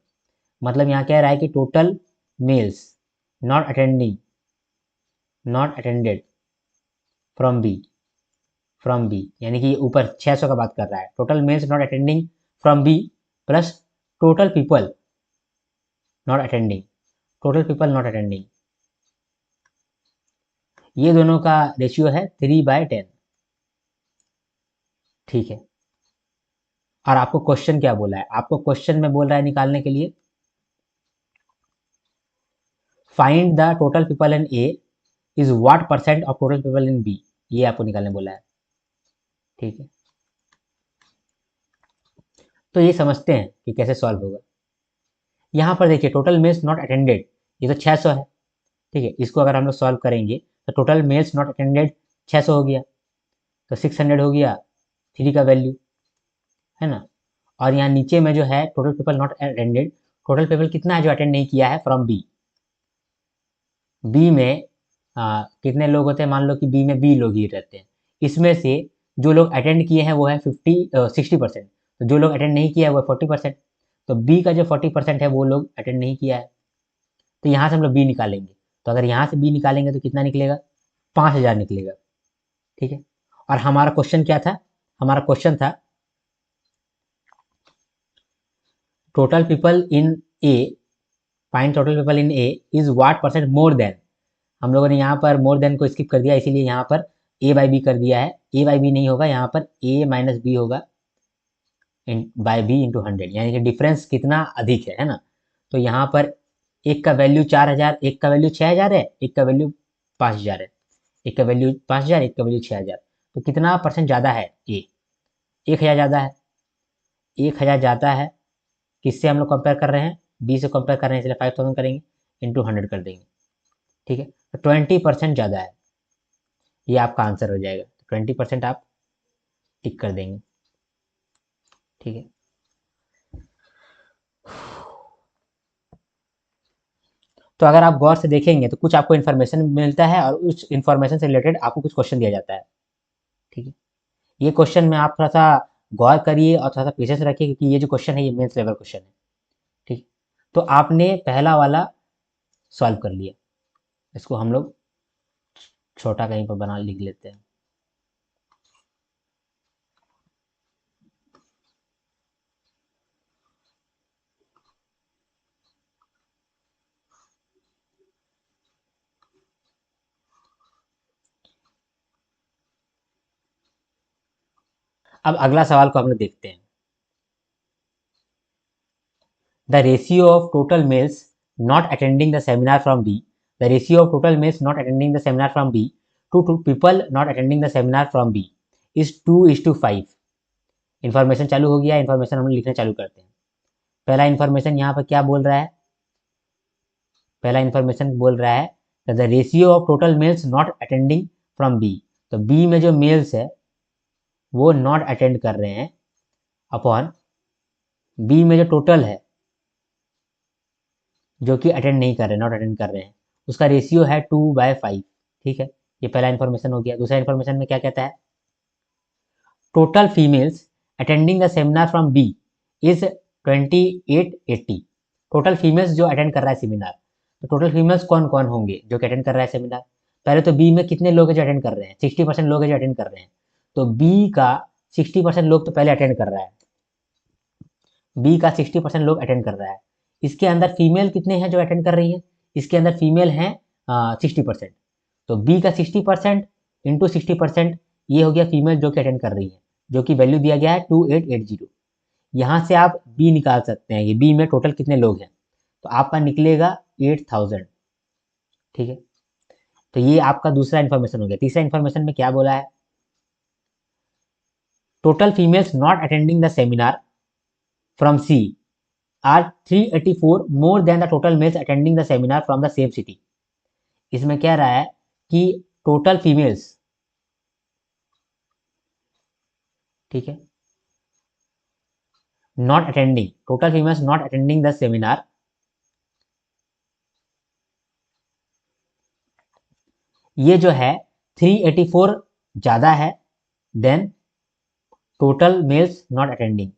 मतलब यहाँ कह रहा है कि total males not attending, not attended from B, from B यानी कि ऊपर 600 का बात कर रहा है, total males not attending from B plus total people not attending, total people not attending, ये दोनों का रेशियो है 3/10, ठीक है। और आपको क्वेश्चन क्या बोला है, आपको क्वेश्चन में बोल रहा है निकालने के लिए find the total people in A is what percent of total people in B, ये आपको निकालने बोला है। ठीक है, तो ये समझते हैं कि कैसे सॉल्व होगा। यहाँ पर देखिए टोटल मेल्स नॉट अटेंडेड, ये तो 600 है। ठीक है, इसको अगर हम लोग सॉल्व करेंगे तो टोटल मेल्स नॉट अटेंडेड 600 हो गया, तो 600 हो गया 3 का वैल्यू, है ना। और यहाँ नीचे में जो है total people not attended, total people कितना है जो अटेंड नहीं किया है फ्रॉम बी। बी में कितने लोग होते हैं, मान लो कि बी में बी लोग ही रहते हैं, इसमें से जो लोग अटेंड किए हैं वो है 60%, तो जो लोग अटेंड नहीं किया है वो 40%, तो बी का जो 40% है वो लोग अटेंड नहीं किया है, तो यहाँ से हम लोग बी निकालेंगे। तो अगर यहाँ से बी निकालेंगे तो कितना निकलेगा, 5000 निकलेगा। ठीक है, और हमारा क्वेश्चन क्या था, हमारा क्वेश्चन था total people in A, find total people in A is what percent more than, हम लोगों ने यहाँ पर मोर देन को स्किप कर दिया, इसीलिए यहाँ पर ए बाई बी कर दिया है। ए बाई बी नहीं होगा, यहाँ पर ए माइनस बी होगा बाय बी इंटू 100, यानी कि डिफरेंस कितना अधिक है ना। तो यहाँ पर एक का वैल्यू 4000, एक का वैल्यू 6000 है, एक का वैल्यू 5000 है, एक का वैल्यू 5000, एक का वैल्यू 6000, तो कितना परसेंट ज़्यादा है ए, 1000 ज़्यादा है। 1000 ज़्यादा है, किससे हम लोग कंपेयर कर रहे हैं, बी से कंपेयर कर रहे हैं, इसलिए 5000 करेंगे इंटू 100 कर देंगे। ठीक है, तो 20% ज़्यादा है, ये आपका आंसर हो जाएगा। 20% आप टिक कर देंगे। ठीक है, तो अगर आप गौर से देखेंगे तो कुछ आपको इन्फॉर्मेशन मिलता है और उस इन्फॉर्मेशन से रिलेटेड आपको कुछ क्वेश्चन दिया जाता है। ठीक है, ये क्वेश्चन में आप थोड़ा सा गौर करिए और थोड़ा सा पेशेंस रखिए, क्योंकि ये जो क्वेश्चन है ये मेंस लेवल क्वेश्चन है। ठीक, तो आपने पहला वाला सॉल्व कर लिया, इसको हम लोग छोटा कहीं पर बना लिख लेते हैं। अब अगला सवाल को हम लोग देखते हैं। The ratio of total males not attending the seminar from B, the ratio of total males not attending the seminar from B to people not attending the seminar from B is 2:5। Information चालू हो गया, information हम लिखना चालू करते हैं। पहला information यहाँ पर क्या बोल रहा है, पहला इन्फॉर्मेशन बोल रहा है the ratio of total males not attending from B, तो बी में जो मेल्स है वो नॉट अटेंड कर रहे हैं अपॉन बी में जो टोटल है जो कि अटेंड नहीं कर रहे, नॉट अटेंड कर रहे हैं, उसका रेशियो है 2/5। ठीक है, ये पहला इन्फॉर्मेशन हो गया। दूसरा इन्फॉर्मेशन में क्या कहता है, total females attending the seminar from B is 2880। Total females जो अटेंड कर रहा है सेमिनार, तो टोटल फीमेल्स कौन कौन होंगे जो कि अटेंड कर रहा है सेमिनार। पहले तो बी में कितने लोग हैं जो अटेंड कर रहे हैं, 60% लोग हैं जो अटेंड कर रहे हैं, तो बी का 60% लोग तो पहले अटेंड कर रहा है, बी का 60% लोग अटेंड कर रहा है। इसके अंदर फीमेल कितने हैं जो अटेंड कर रही है, इसके अंदर फीमेल हैं 60%, तो बी का 60% इंटू 60%, ये हो गया फीमेल जो कि अटेंड कर रही है, जो कि वैल्यू दिया गया है 2880। यहाँ से आप बी निकाल सकते हैं, ये बी में टोटल कितने लोग हैं, तो आपका निकलेगा 8000। ठीक है, तो ये आपका दूसरा इन्फॉर्मेशन हो गया। तीसरा इन्फॉर्मेशन में क्या बोला है, total females not attending the seminar from C are 384 more than the total males attending the seminar from the same city। इसमें कह रहा है कि टोटल फीमेल्स, ठीक है, not attending, total females not attending the seminar, ये जो है 384 ज्यादा है than total males not attending,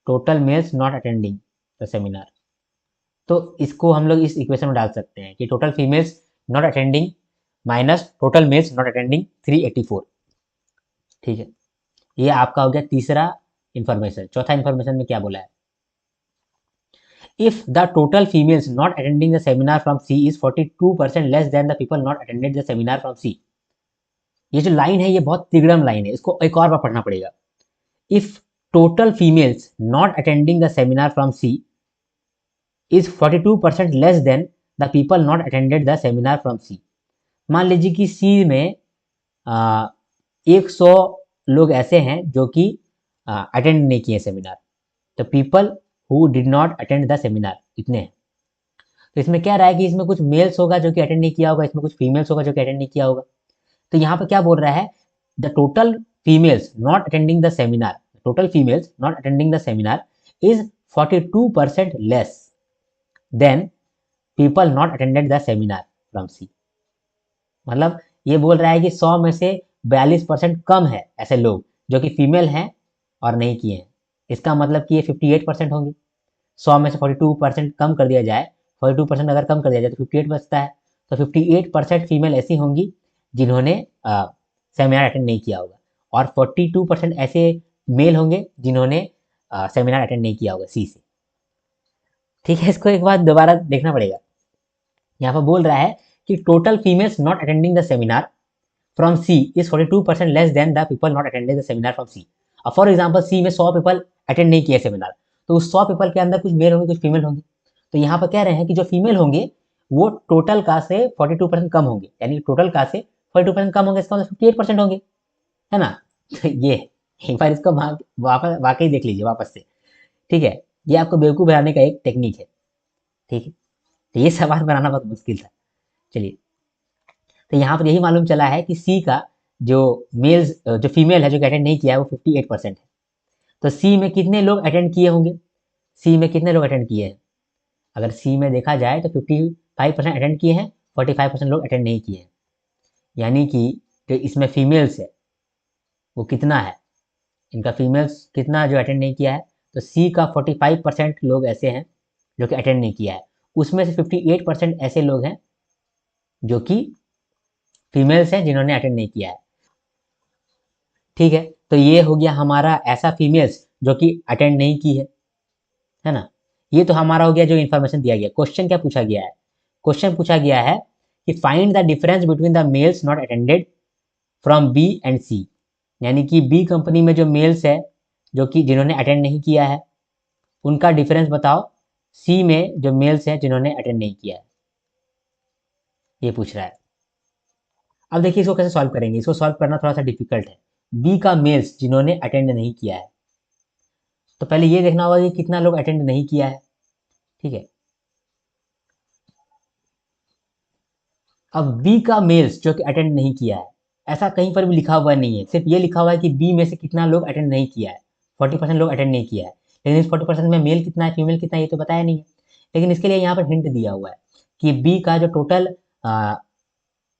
total males not attending the seminar. तो इसको हम लोग इस इक्वेशन में डाल सकते हैं कि total females not attending minus total males not attending 384। ठीक है, ये आपका हो गया तीसरा इंफॉर्मेशन। चौथा इंफॉर्मेशन में क्या बोला है, if the total females not attending the seminar from C is 42% less than the people not attended the seminar from C. ये जो लाइन है ये बहुत तिगड़म लाइन है, इसको एक और बार पढ़ना पड़ेगा। If total females not attending the seminar from C is 42% less than the people not attended the seminar from C. मान लीजिए कि C में 100 लोग ऐसे हैं जो कि अटेंड नहीं किए सेमिनार, तो people who did not attend the seminar इतने हैं। तो इसमें क्या रहा है कि इसमें कुछ मेल्स होगा जो कि अटेंड नहीं किया होगा, इसमें कुछ फीमेल्स होगा जो कि अटेंड नहीं किया होगा। तो यहाँ पर क्या बोल रहा है, the total females not attending the seminar, total females not attending the seminar is 42% less than people not attended the seminar from C. मतलब ये बोल रहा है कि 100 में से 42% कम है ऐसे लोग जो कि फीमेल हैं और नहीं किए हैं। इसका मतलब कि ये 58% होंगे। 100 में से 42% कम कर दिया जाए, 42% अगर कम कर दिया जाए तो 58 बचता है। तो 58% फीमेल ऐसी होंगी जिन्होंने सेमिनार अटेंड नहीं किया होगा, और 42% ऐसे मेल होंगे जिन्होंने सेमिनार अटेंड नहीं किया होगा सी से। ठीक है, इसको एक बार दोबारा देखना पड़ेगा। यहाँ पर बोल रहा है कि total females not attending the seminar from C is 42% less than the people not attending the seminar from C. अब फॉर एग्जाम्पल सी में 100 पीपल अटेंड नहीं किए सेमिनार, तो उस 100 पीपल के अंदर कुछ मेल होंगे कुछ फीमेल होंगे। तो यहाँ पर कह रहे हैं कि जो फीमेल होंगे वो टोटल का से 42% कम होंगे, यानी टोटल का से 42% कम होंगे, इसका मतलब 58% होंगे, है ना। तो ये एक बार इसको वापस वाकई देख लीजिए वापस से, ठीक है। ये आपको बेवकूफ़ बनाने का एक टेक्निक है, ठीक है। तो ये सवाल बनाना बहुत मुश्किल था। चलिए, तो यहाँ पर यही मालूम चला है कि सी का जो मेल्स जो फीमेल है जो कि अटेंड नहीं किया है वो 58% है। तो सी में कितने लोग अटेंड किए होंगे, सी में कितने लोग अटेंड किए हैं? अगर सी में देखा जाए तो 55% अटेंड किए हैं, 45% लोग अटेंड नहीं किए हैं। यानी कि जो इसमें फीमेल्स है वो कितना है, इनका फीमेल्स कितना जो अटेंड नहीं किया है, तो सी का 45% लोग ऐसे हैं जो कि अटेंड नहीं किया है। उसमें से 58% ऐसे लोग हैं जो कि फीमेल्स हैं जिन्होंने अटेंड नहीं किया है। ठीक है, तो ये हो गया हमारा ऐसा फीमेल्स जो कि अटेंड नहीं की है ना। ये तो हमारा हो गया जो इन्फॉर्मेशन दिया गया। क्वेश्चन क्या पूछा गया है, क्वेश्चन पूछा गया है कि find the difference between the males not attended from B and C. यानी कि बी कंपनी में जो मेल्स है जो कि जिन्होंने अटेंड नहीं किया है उनका डिफरेंस बताओ सी में जो मेल्स हैं जिन्होंने अटेंड नहीं किया है, ये पूछ रहा है। अब देखिए इसको कैसे सॉल्व करेंगे, इसको सॉल्व करना थोड़ा सा डिफिकल्ट है। बी का मेल्स जिन्होंने अटेंड नहीं किया है, तो पहले ये देखना होगा कि कितना लोग अटेंड नहीं किया है, ठीक है। अब बी का मेल्स जो कि अटेंड नहीं किया है, ऐसा कहीं पर भी लिखा हुआ नहीं है, सिर्फ ये लिखा हुआ है कि बी में से कितना लोग अटेंड नहीं किया है। 40% लोग अटेंड नहीं किया है, लेकिन इस 40% में मेल कितना है फीमेल कितना है ये तो बताया नहीं है। लेकिन इसके लिए यहाँ पर हिंट दिया हुआ है कि बी का जो टोटल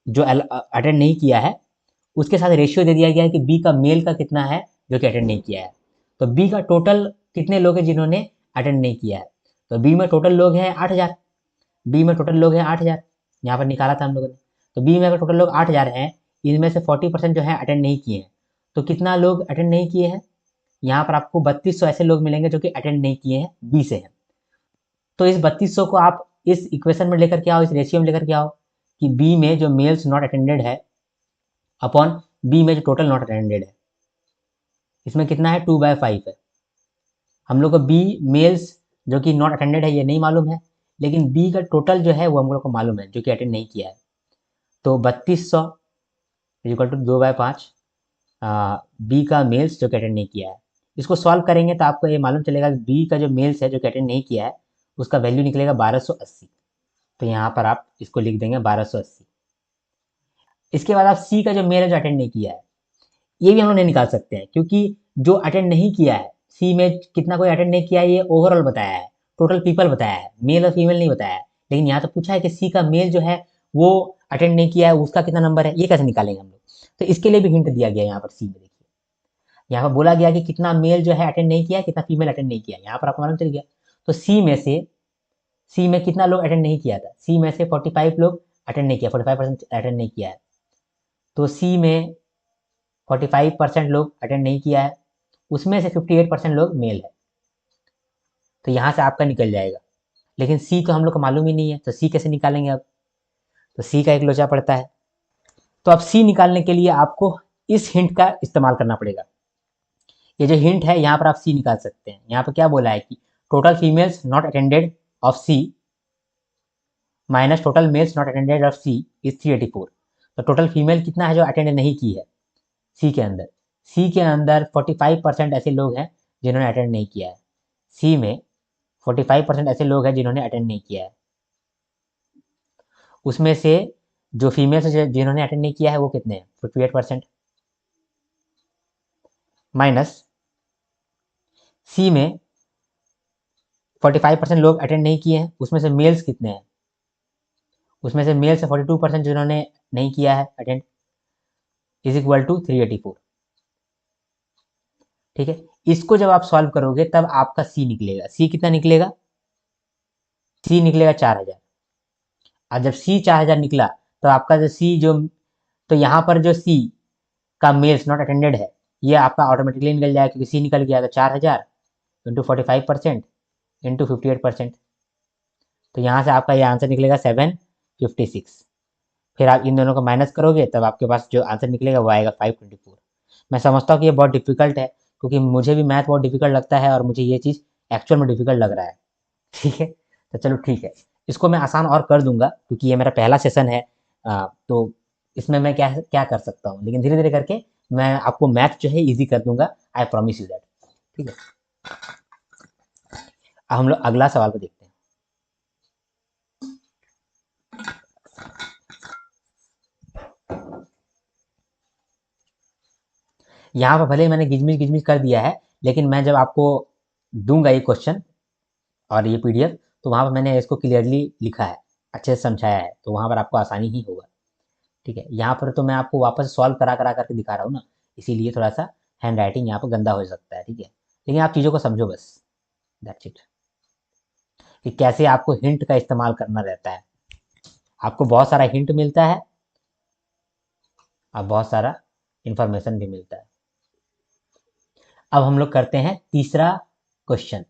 जो अटेंड नहीं किया है उसके साथ रेशियो दे दिया गया है कि बी का मेल का कितना है जो कि अटेंड नहीं किया है। तो बी का टोटल कितने लोग हैं जिन्होंने अटेंड नहीं किया है, तो बी में टोटल लोग हैं 8000, बी में टोटल लोग हैं 8000, यहाँ पर निकाला था हम लोगों ने। तो बी में अगर टोटल लोग 8000 हैं, इनमें से 40% जो है अटेंड नहीं किए हैं, तो कितना लोग अटेंड नहीं किए हैं, यहाँ पर आपको 3200 ऐसे लोग मिलेंगे जो कि अटेंड नहीं किए हैं, बी से हैं। तो इस 3200 को आप इस इक्वेशन में लेकर के आओ, इस रेशियो में लेकर के आओ कि बी में जो मेल्स नॉट अटेंडेड है अपॉन बी में जो टोटल नॉट अटेंडेड है, इसमें कितना है 2/5 है। हम लोग को बी मेल्स जो कि नॉट अटेंडेड है ये नहीं मालूम है, लेकिन बी का टोटल जो है वो हम लोग को मालूम है जो कि अटेंड नहीं किया है। तो 3200 इक्वल टू 2/5 बी का मेल्स जो कि अटेंड नहीं किया है। इसको सॉल्व करेंगे तो आपको ये मालूम चलेगा कि बी का जो मेल्स है जो कि अटेंड नहीं किया है उसका वैल्यू निकलेगा 1280। तो यहाँ पर आप इसको लिख देंगे 1280। इसके बाद आप सी का जो मेल है जो अटेंड नहीं किया है ये भी हम लोग नहीं निकाल सकते हैं, क्योंकि जो अटेंड नहीं किया है सी में कितना कोई अटेंड नहीं किया है ये ओवरऑल बताया है, टोटल पीपल बताया है, मेल और फीमेल नहीं बताया है। लेकिन यहाँ तो पूछा है कि सी का मेल जो है वो अटेंड नहीं किया है उसका कितना नंबर है, ये कैसे निकालेंगे हम लोग। तो इसके लिए भी हिंट दिया गया यहाँ पर सी में। देखिए यहाँ पर बोला गया कि कितना मेल जो है अटेंड नहीं किया, कितना फीमेल अटेंड नहीं किया, यहाँ पर आपको मालूम चल गया। तो सी में कितना लोग अटेंड नहीं किया था, सी में से 45 लोग अटेंड नहीं किया, 45% अटेंड नहीं किया है। तो सी में 45% लोग अटेंड नहीं किया है, उसमें से 58% लोग मेल है, तो यहाँ से आपका निकल जाएगा। लेकिन सी तो हम लोग को मालूम ही नहीं है, तो सी कैसे निकालेंगे अब, तो सी का एक लोचा पड़ता है। तो अब सी निकालने के लिए आपको इस हिंट का इस्तेमाल करना पड़ेगा। ये जो हिंट है यहाँ पर आप सी निकाल सकते हैं। यहाँ पर क्या बोला है कि total females not attended of C minus total males not attended of C is 384। तो टोटल फीमेल कितना है जो अटेंड नहीं की है सी के अंदर? सी के अंदर 45% ऐसे लोग हैं जिन्होंने अटेंड नहीं किया है। सी में 45% ऐसे लोग हैं जिन्होंने अटेंड नहीं किया है। उसमें से जो फीमेल्स जिन्होंने अटेंड नहीं किया है वो कितने हैं? 58%। माइनस सी में 45% लोग अटेंड नहीं किए हैं, उसमें से मेल्स कितने हैं? उसमें से मेल्स 42% जिन्होंने नहीं किया है अटेंड, इज इक्वल टू 384। ठीक है, इसको जब आप सॉल्व करोगे तब आपका सी निकलेगा। सी कितना निकलेगा? सी निकलेगा 4000। और जब सी 4000 निकला तो आपका जो सी जो, तो यहाँ पर जो सी का मेल्स नॉट अटेंडेड है ये आपका ऑटोमेटिकली निकल जाएगा, क्योंकि सी निकल गया। तो 4000 इंटू 45% इंटू 58%, तो यहाँ से आपका ये आंसर निकलेगा 756। फिर आप इन दोनों को माइनस करोगे तब आपके पास जो आंसर निकलेगा वो आएगा 524। मैं समझता हूँ कि ये बहुत डिफिकल्ट है, क्योंकि मुझे भी मैथ बहुत डिफिकल्ट लगता है और मुझे ये चीज़ एक्चुअल में डिफिकल्ट लग रहा है। ठीक है, तो चलो ठीक है, इसको मैं आसान और कर दूंगा, क्योंकि ये मेरा पहला सेशन है। तो इसमें मैं क्या क्या कर सकता हूँ, लेकिन धीरे धीरे करके मैं आपको मैथ जो है ईजी कर दूंगा, आई प्रॉमिस यू दैट। ठीक है, अब हम लोग अगला सवाल को देखते हैं। यहाँ पर भले ही मैंने गिजमिस गिजमिस कर दिया है, लेकिन मैं जब आपको दूंगा ये क्वेश्चन और ये पीडीएफ, तो वहाँ पर मैंने इसको क्लियरली लिखा है, अच्छे से समझाया है, तो वहाँ पर आपको आसानी ही होगा। ठीक है, यहाँ पर तो मैं आपको वापस सॉल्व करा करा करके दिखा रहा हूँ ना, इसीलिए थोड़ा सा हैंड राइटिंग यहाँ पर गंदा हो सकता है। ठीक है, लेकिन आप चीज़ों को समझो बस, दैट्स इट, कि कैसे आपको हिंट का इस्तेमाल करना रहता है। आपको बहुत सारा हिंट मिलता है और बहुत सारा इंफॉर्मेशन भी मिलता है। अब हम लोग करते हैं तीसरा क्वेश्चन।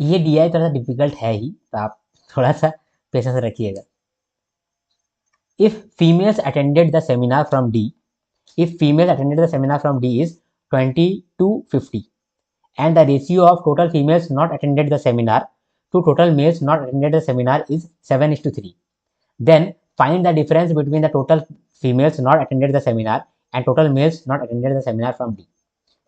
ये दिया है, थोड़ा सा डिफिकल्ट है ही, तो आप थोड़ा सा पेशेंस रखिएगा। If females attended the seminar from D, if females attended the seminar from D is 20 to 50 and the ratio of total females not attended the seminar to total males not attended the seminar is 7:3, then find the difference between the total females not attended the seminar and total males not attended the seminar from D।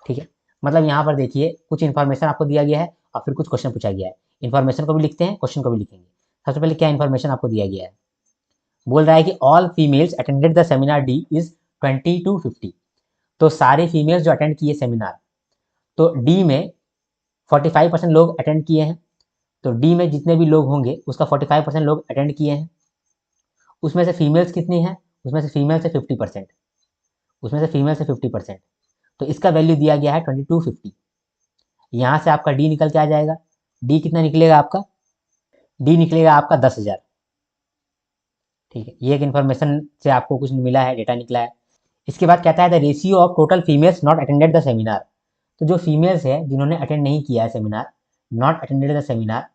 ठीक है, मतलब यहाँ पर देखिए कुछ information आपको दिया गया है और फिर कुछ क्वेश्चन पूछा गया है। इन्फॉर्मेशन को भी लिखते हैं, क्वेश्चन को भी लिखेंगे। सबसे पहले क्या इन्फॉर्मेशन आपको दिया गया है? बोल रहा है कि all females attended the seminar D is 20 to 50। तो सारे फीमेल्स जो अटेंड किए सेमिनार, तो डी में 45% लोग अटेंड किए हैं। तो डी में जितने भी लोग होंगे उसका 45% लोग अटेंड किए हैं। उसमें से फीमेल्स कितनी हैं? उसमें से फीमेल से 50%, उसमें से फीमेल से 50%। तो इसका वैल्यू दिया गया है 2250। यहाँ से आपका डी निकल के आ जाएगा। डी कितना निकलेगा आपका? डी निकलेगा आपका 10,000। ठीक है, ये एक इन्फॉर्मेशन से आपको कुछ मिला है, डेटा निकला है। इसके बाद कहता है the ratio of total females not attended the seminar. तो जो फीमेल्स है जिन्होंने अटेंड नहीं किया है seminar, not attended the seminar,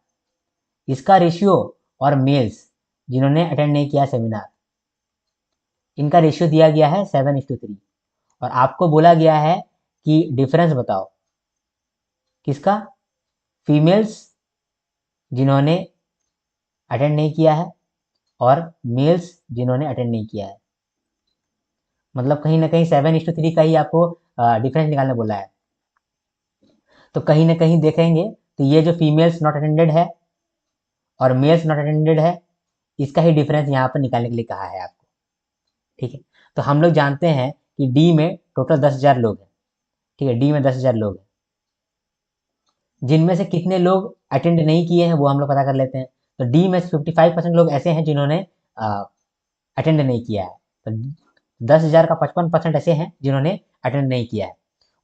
इसका रेशियो, और मेल्स जिन्होंने अटेंड नहीं किया सेमिनार, इनका रेशियो दिया गया है 7:3। और आपको बोला गया है कि डिफरेंस बताओ किसका? फीमेल्स जिन्होंने अटेंड नहीं किया है और मेल्स जिन्होंने अटेंड नहीं किया है। मतलब कहीं ना कहीं 7:3 का ही आपको डिफरेंस निकालने बोला है। तो कहीं ना कहीं देखेंगे तो ये जो फीमेल्स नॉट अटेंडेड है और मेल्स नॉट अटेंडेड है, इसका ही डिफरेंस यहाँ पर निकालने के लिए कहा है आपको। ठीक है, तो हम लोग जानते हैं कि डी में टोटल 10,000 लोग हैं। ठीक है, डी में 10,000 लोग हैं, जिनमें से कितने लोग अटेंड नहीं किए हैं वो हम लोग पता कर लेते हैं। तो डी में 55% लोग ऐसे हैं जिन्होंने अटेंड नहीं किया है। तो 10,000 का 55% ऐसे हैं जिन्होंने अटेंड नहीं किया है।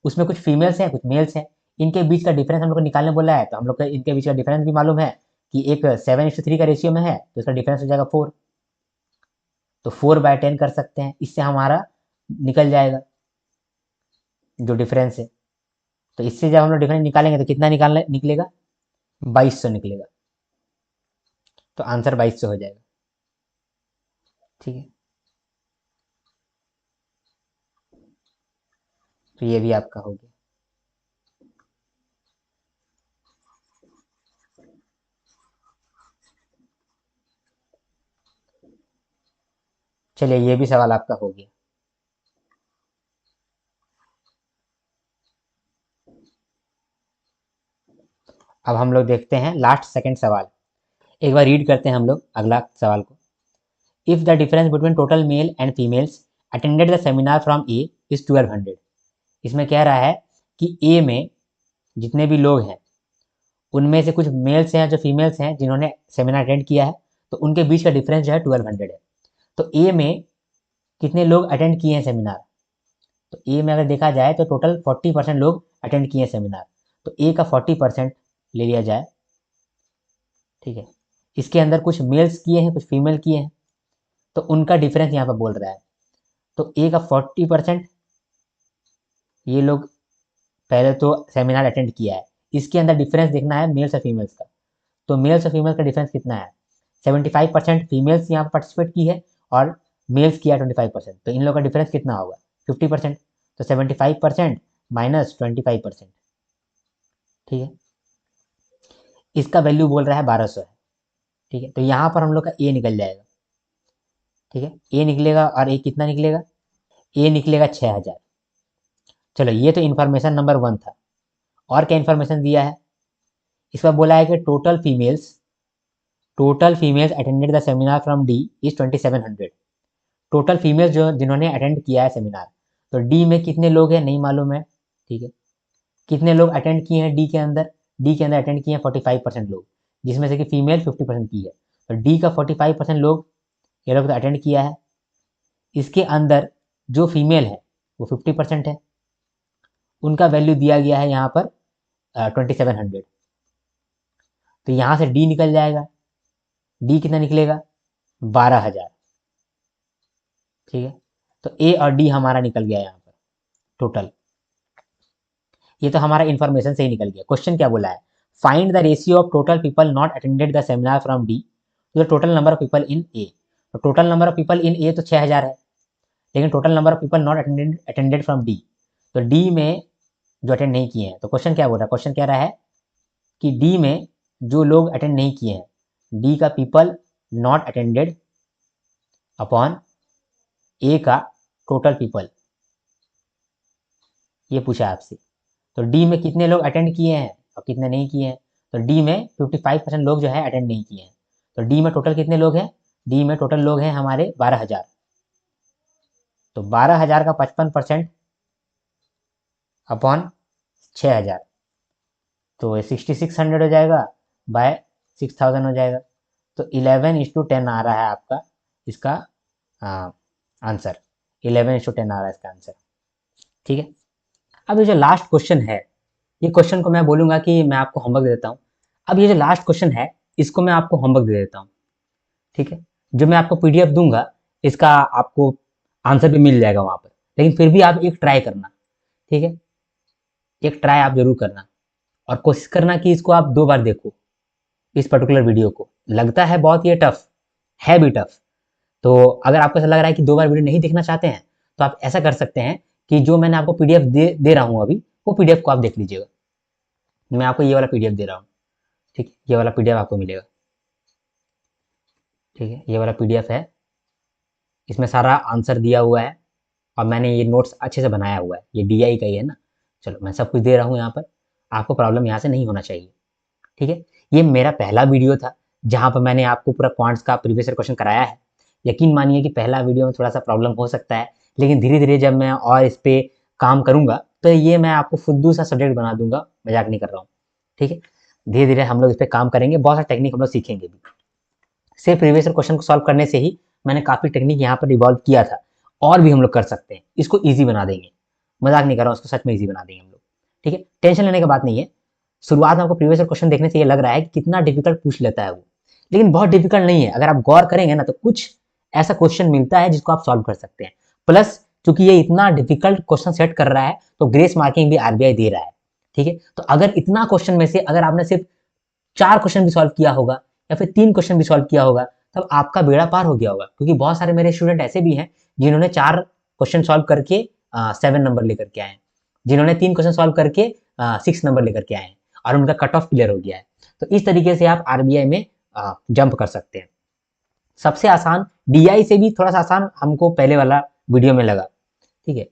उसमें कुछ फीमेल्स हैं, कुछ मेल्स हैं। इनके बीच का डिफरेंस हम लोग को निकालने बोला है, तो हम लोग को इनके बीच का डिफरेंस भी मालूम है कि एक 7:3 का रेशियो में है, तो इसका डिफरेंस हो जाएगा 4। तो 4/10 कर सकते हैं, इससे हमारा निकल जाएगा जो डिफरेंस है। तो इससे जब हम लोग डिफरेंस निकालेंगे तो कितना निकलेगा? 2200 निकलेगा। तो आंसर 2200 हो जाएगा। ठीक है, तो ये भी आपका हो गया। चलिए ये भी सवाल आपका हो गया। अब हम लोग देखते हैं लास्ट सेकंड सवाल। एक बार रीड करते हैं हम लोग अगला सवाल को। If the difference between total male and females attended the seminar from A is 1200। इसमें कह रहा है कि ए में जितने भी लोग हैं उनमें से कुछ मेल्स हैं जो फीमेल्स हैं जिन्होंने सेमिनार अटेंड किया है, तो उनके बीच का डिफरेंस जो है 1200 है। तो ए में कितने लोग अटेंड किए हैं सेमिनार? तो ए में अगर देखा जाए तो टोटल 40% लोग अटेंड किए हैं सेमिनार। तो ए का 40% ले लिया जाए, ठीक है। इसके अंदर कुछ मेल्स किए हैं कुछ फीमेल किए हैं, तो उनका डिफरेंस यहाँ पर बोल रहा है। तो ए का 40%, ये लोग पहले तो सेमिनार अटेंड किया है, इसके अंदर डिफरेंस देखना है मेल्स और फीमेल्स का। तो मेल्स और फीमेल्स का डिफरेंस कितना है? 75% फीमेल्स यहाँ पर पार्टिसिपेट की है और मेल्स किया 25%, तो इन लोगों का डिफरेंस कितना होगा? 50%। तो 75% माइनस 25%, ठीक है। इसका वैल्यू बोल रहा है 1200 है, ठीक है। तो यहाँ पर हम लोग का ए निकल जाएगा, ठीक है। ए निकलेगा और ए कितना निकलेगा? ए निकलेगा 6000। चलो ये तो इन्फॉर्मेशन नंबर 1 था। और क्या इन्फॉर्मेशन दिया है? इस पर बोला है कि total females attended the seminar from D is 2700। Total females जो जिन्होंने अटेंड किया है सेमिनार, तो डी में कितने लोग हैं नहीं मालूम है, ठीक है। कितने लोग अटेंड किए हैं डी के अंदर अटेंड किए हैं 45% लोग, जिसमें से कि फीमेल 50% की है। तो डी का 45% लोग ये लोग तो अटेंड किया है। इसके अंदर जो फीमेल है वो 50% है, उनका वैल्यू दिया गया है यहाँ पर 2700। तो यहाँ से डी निकल जाएगा। डी कितना निकलेगा? 12000, ठीक है। तो ए और डी हमारा निकल गया यहाँ पर टोटल। ये तो हमारा इन्फॉर्मेशन से ही निकल गया। क्वेश्चन क्या बोला है? Find the ratio of total people not attended the seminar from D to the total number of people in A. तो total number of people in A तो 6000 है, लेकिन total number of people not attended from D, तो D में जो attend नहीं किए हैं। तो क्वेश्चन क्या बोल रहा है? क्वेश्चन कह रहा है कि डी में जो लोग अटेंड नहीं किए हैं, डी का पीपल नॉट अटेंडेड अपॉन ए का टोटल पीपल, ये पूछा आपसे। तो डी में कितने लोग अटेंड किए हैं और कितने नहीं किए हैं? तो डी में 55% लोग जो है अटेंड नहीं किए हैं। तो डी में टोटल कितने लोग हैं? डी में टोटल लोग हैं हमारे 12000। तो 12000 का 55% अपॉन 6000, तो 6600 हो जाएगा बाय 6000 हो जाएगा। तो 11:10 आ रहा है आपका इसका आंसर। 11:10 आ रहा है इसका आंसर, ठीक है। अब ये जो लास्ट क्वेश्चन है, ये क्वेश्चन को मैं बोलूंगा कि मैं आपको होमवर्क दे देता हूँ। अब ये जो लास्ट क्वेश्चन है इसको मैं आपको होमवर्क दे देता हूँ, ठीक है। जो मैं आपको पीडीएफ दूंगा इसका आपको आंसर भी मिल जाएगा वहां पर, लेकिन फिर भी आप एक ट्राई करना, ठीक है। एक ट्राई आप जरूर करना और कोशिश करना कि इसको आप 2 बार देखो, इस पर्टिकुलर वीडियो को। लगता है बहुत ये टफ है भी टफ, तो अगर आपको ऐसा लग रहा है कि 2 बार वीडियो नहीं देखना चाहते हैं तो आप ऐसा कर सकते हैं कि जो मैंने आपको पीडीएफ दे रहा हूँ अभी, वो पीडीएफ को आप देख लीजिएगा। मैं आपको ये वाला पीडीएफ दे रहा हूँ, ठीक है। ये वाला पीडीएफ आपको मिलेगा, ठीक है। ये वाला पीडीएफ है, इसमें सारा आंसर दिया हुआ है और मैंने ये नोट्स अच्छे से बनाया हुआ है। ये डीआई का ही है ना। चलो मैं सब कुछ दे रहा हूँ यहाँ पर, आपको प्रॉब्लम यहाँ से नहीं होना चाहिए, ठीक है। ये मेरा पहला वीडियो था जहाँ पर मैंने आपको पूरा क्वांट्स का प्रीवियस ईयर क्वेश्चन कराया है। यकीन मानिए कि पहला वीडियो में थोड़ा सा प्रॉब्लम हो सकता है, लेकिन धीरे धीरे जब मैं और इस पर काम करूँगा तो ये मैं आपको फुद्दू सा सब्जेक्ट बना दूंगा, मजाक नहीं कर रहा हूँ, ठीक है। धीरे धीरे हम लोग इस पर काम करेंगे, बहुत सारा टेक्निक हम लोग सीखेंगे भी। सिर्फ प्रीवियस ईयर क्वेश्चन को सॉल्व करने से ही मैंने काफ़ी टेक्निक यहाँ पर इवॉल्व किया था, और भी हम लोग कर सकते हैं। इसको ईजी बना देंगे, मजाक नहीं कर रहा हूँ, उसको सच में ईजी बना देंगे हम लोग, ठीक है। टेंशन लेने की बात नहीं है। शुरुआत में आपको प्रीवियस ईयर क्वेश्चन देखने से ये लग रहा है कि कितना डिफिकल्ट पूछ लेता है वो, लेकिन बहुत डिफिकल्ट नहीं है। अगर आप गौर करेंगे ना तो कुछ ऐसा क्वेश्चन मिलता है जिसको आप सॉल्व कर सकते हैं। प्लस चूंकि ये इतना डिफिकल्ट क्वेश्चन सेट कर रहा है तो ग्रेस मार्किंग भी आरबीआई दे रहा है, ठीक है। तो अगर इतना क्वेश्चन में से अगर आपने सिर्फ 4 क्वेश्चन भी सॉल्व किया होगा या फिर 3 क्वेश्चन भी सॉल्व किया होगा, तब आपका बेड़ा पार हो गया होगा। क्योंकि बहुत सारे मेरे स्टूडेंट ऐसे भी हैं जिन्होंने 4 क्वेश्चन सॉल्व करके 7 नंबर लेकर के आए हैं, जिन्होंने 3 क्वेश्चन सॉल्व करके 6 नंबर लेकर के आए हैं और उनका कट ऑफ क्लियर हो गया है। तो इस तरीके से आप आरबीआई में जंप कर सकते हैं। सबसे आसान डीआई से भी थोड़ा सा आसान हमको पहले वाला वीडियो में लगा। ठीक है,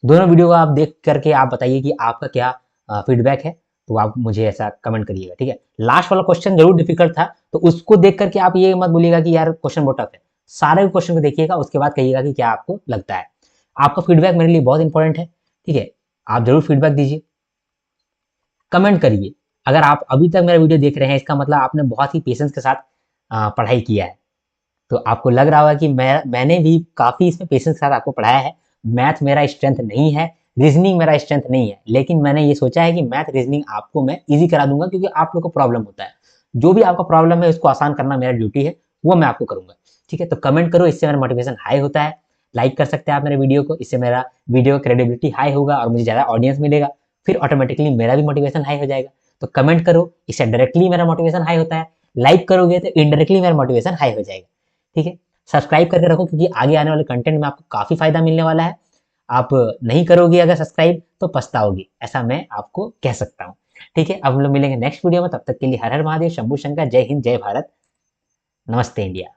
दोनों वीडियो को आप देख करके आप बताइए कि आपका क्या फीडबैक है, तो आप मुझे ऐसा कमेंट करिएगा। ठीक है, लास्ट वाला क्वेश्चन जरूर डिफिकल्ट था, तो उसको देख करके आप ये मत बोलिएगा कि यार क्वेश्चन बहुत टफ है। सारे क्वेश्चन को देखिएगा, उसके बाद कहिएगा कि क्या आपको लगता है। आपका फीडबैक मेरे लिए बहुत इंपॉर्टेंट है। ठीक है, आप जरूर फीडबैक दीजिए, कमेंट करिए। अगर आप अभी तक मेरा वीडियो देख रहे हैं, इसका मतलब आपने बहुत ही पेशेंस के साथ पढ़ाई किया है। तो आपको लग रहा होगा कि मैंने भी काफ़ी इसमें पेशेंस के साथ आपको पढ़ाया है। मैथ मेरा स्ट्रेंथ नहीं है, रीजनिंग मेरा स्ट्रेंथ नहीं है, लेकिन मैंने ये सोचा है कि मैथ रीजनिंग आपको मैं ईजी करा दूंगा, क्योंकि आप लोग को प्रॉब्लम होता है। जो भी आपका प्रॉब्लम है उसको आसान करना मेरा ड्यूटी है, वो मैं आपको करूंगा। ठीक है, तो कमेंट करो, इससे मेरा मोटिवेशन हाई होता है। लाइक कर सकते हैं आप मेरे वीडियो को, इससे मेरा वीडियो क्रेडिबिलिटी हाई होगा और मुझे ज़्यादा ऑडियंस मिलेगा, फिर ऑटोमेटिकली मेरा भी मोटिवेशन हाई हो जाएगा। तो कमेंट करो, इससे डायरेक्टली मेरा मोटिवेशन हाई होता है। लाइक करोगे तो इनडायरेक्टली मेरा मोटिवेशन हाई हो जाएगा। ठीक है, सब्सक्राइब करके रखो, क्योंकि आगे आने वाले कंटेंट में आपको काफ़ी फायदा मिलने वाला है। आप नहीं करोगे अगर सब्सक्राइब तो पछताओगे, ऐसा मैं आपको कह सकता हूँ। ठीक है, अब हम लोग मिलेंगे नेक्स्ट वीडियो में, तब तक के लिए हर हर महादेव, शंभू शंकर, जय हिंद, जय भारत, नमस्ते इंडिया।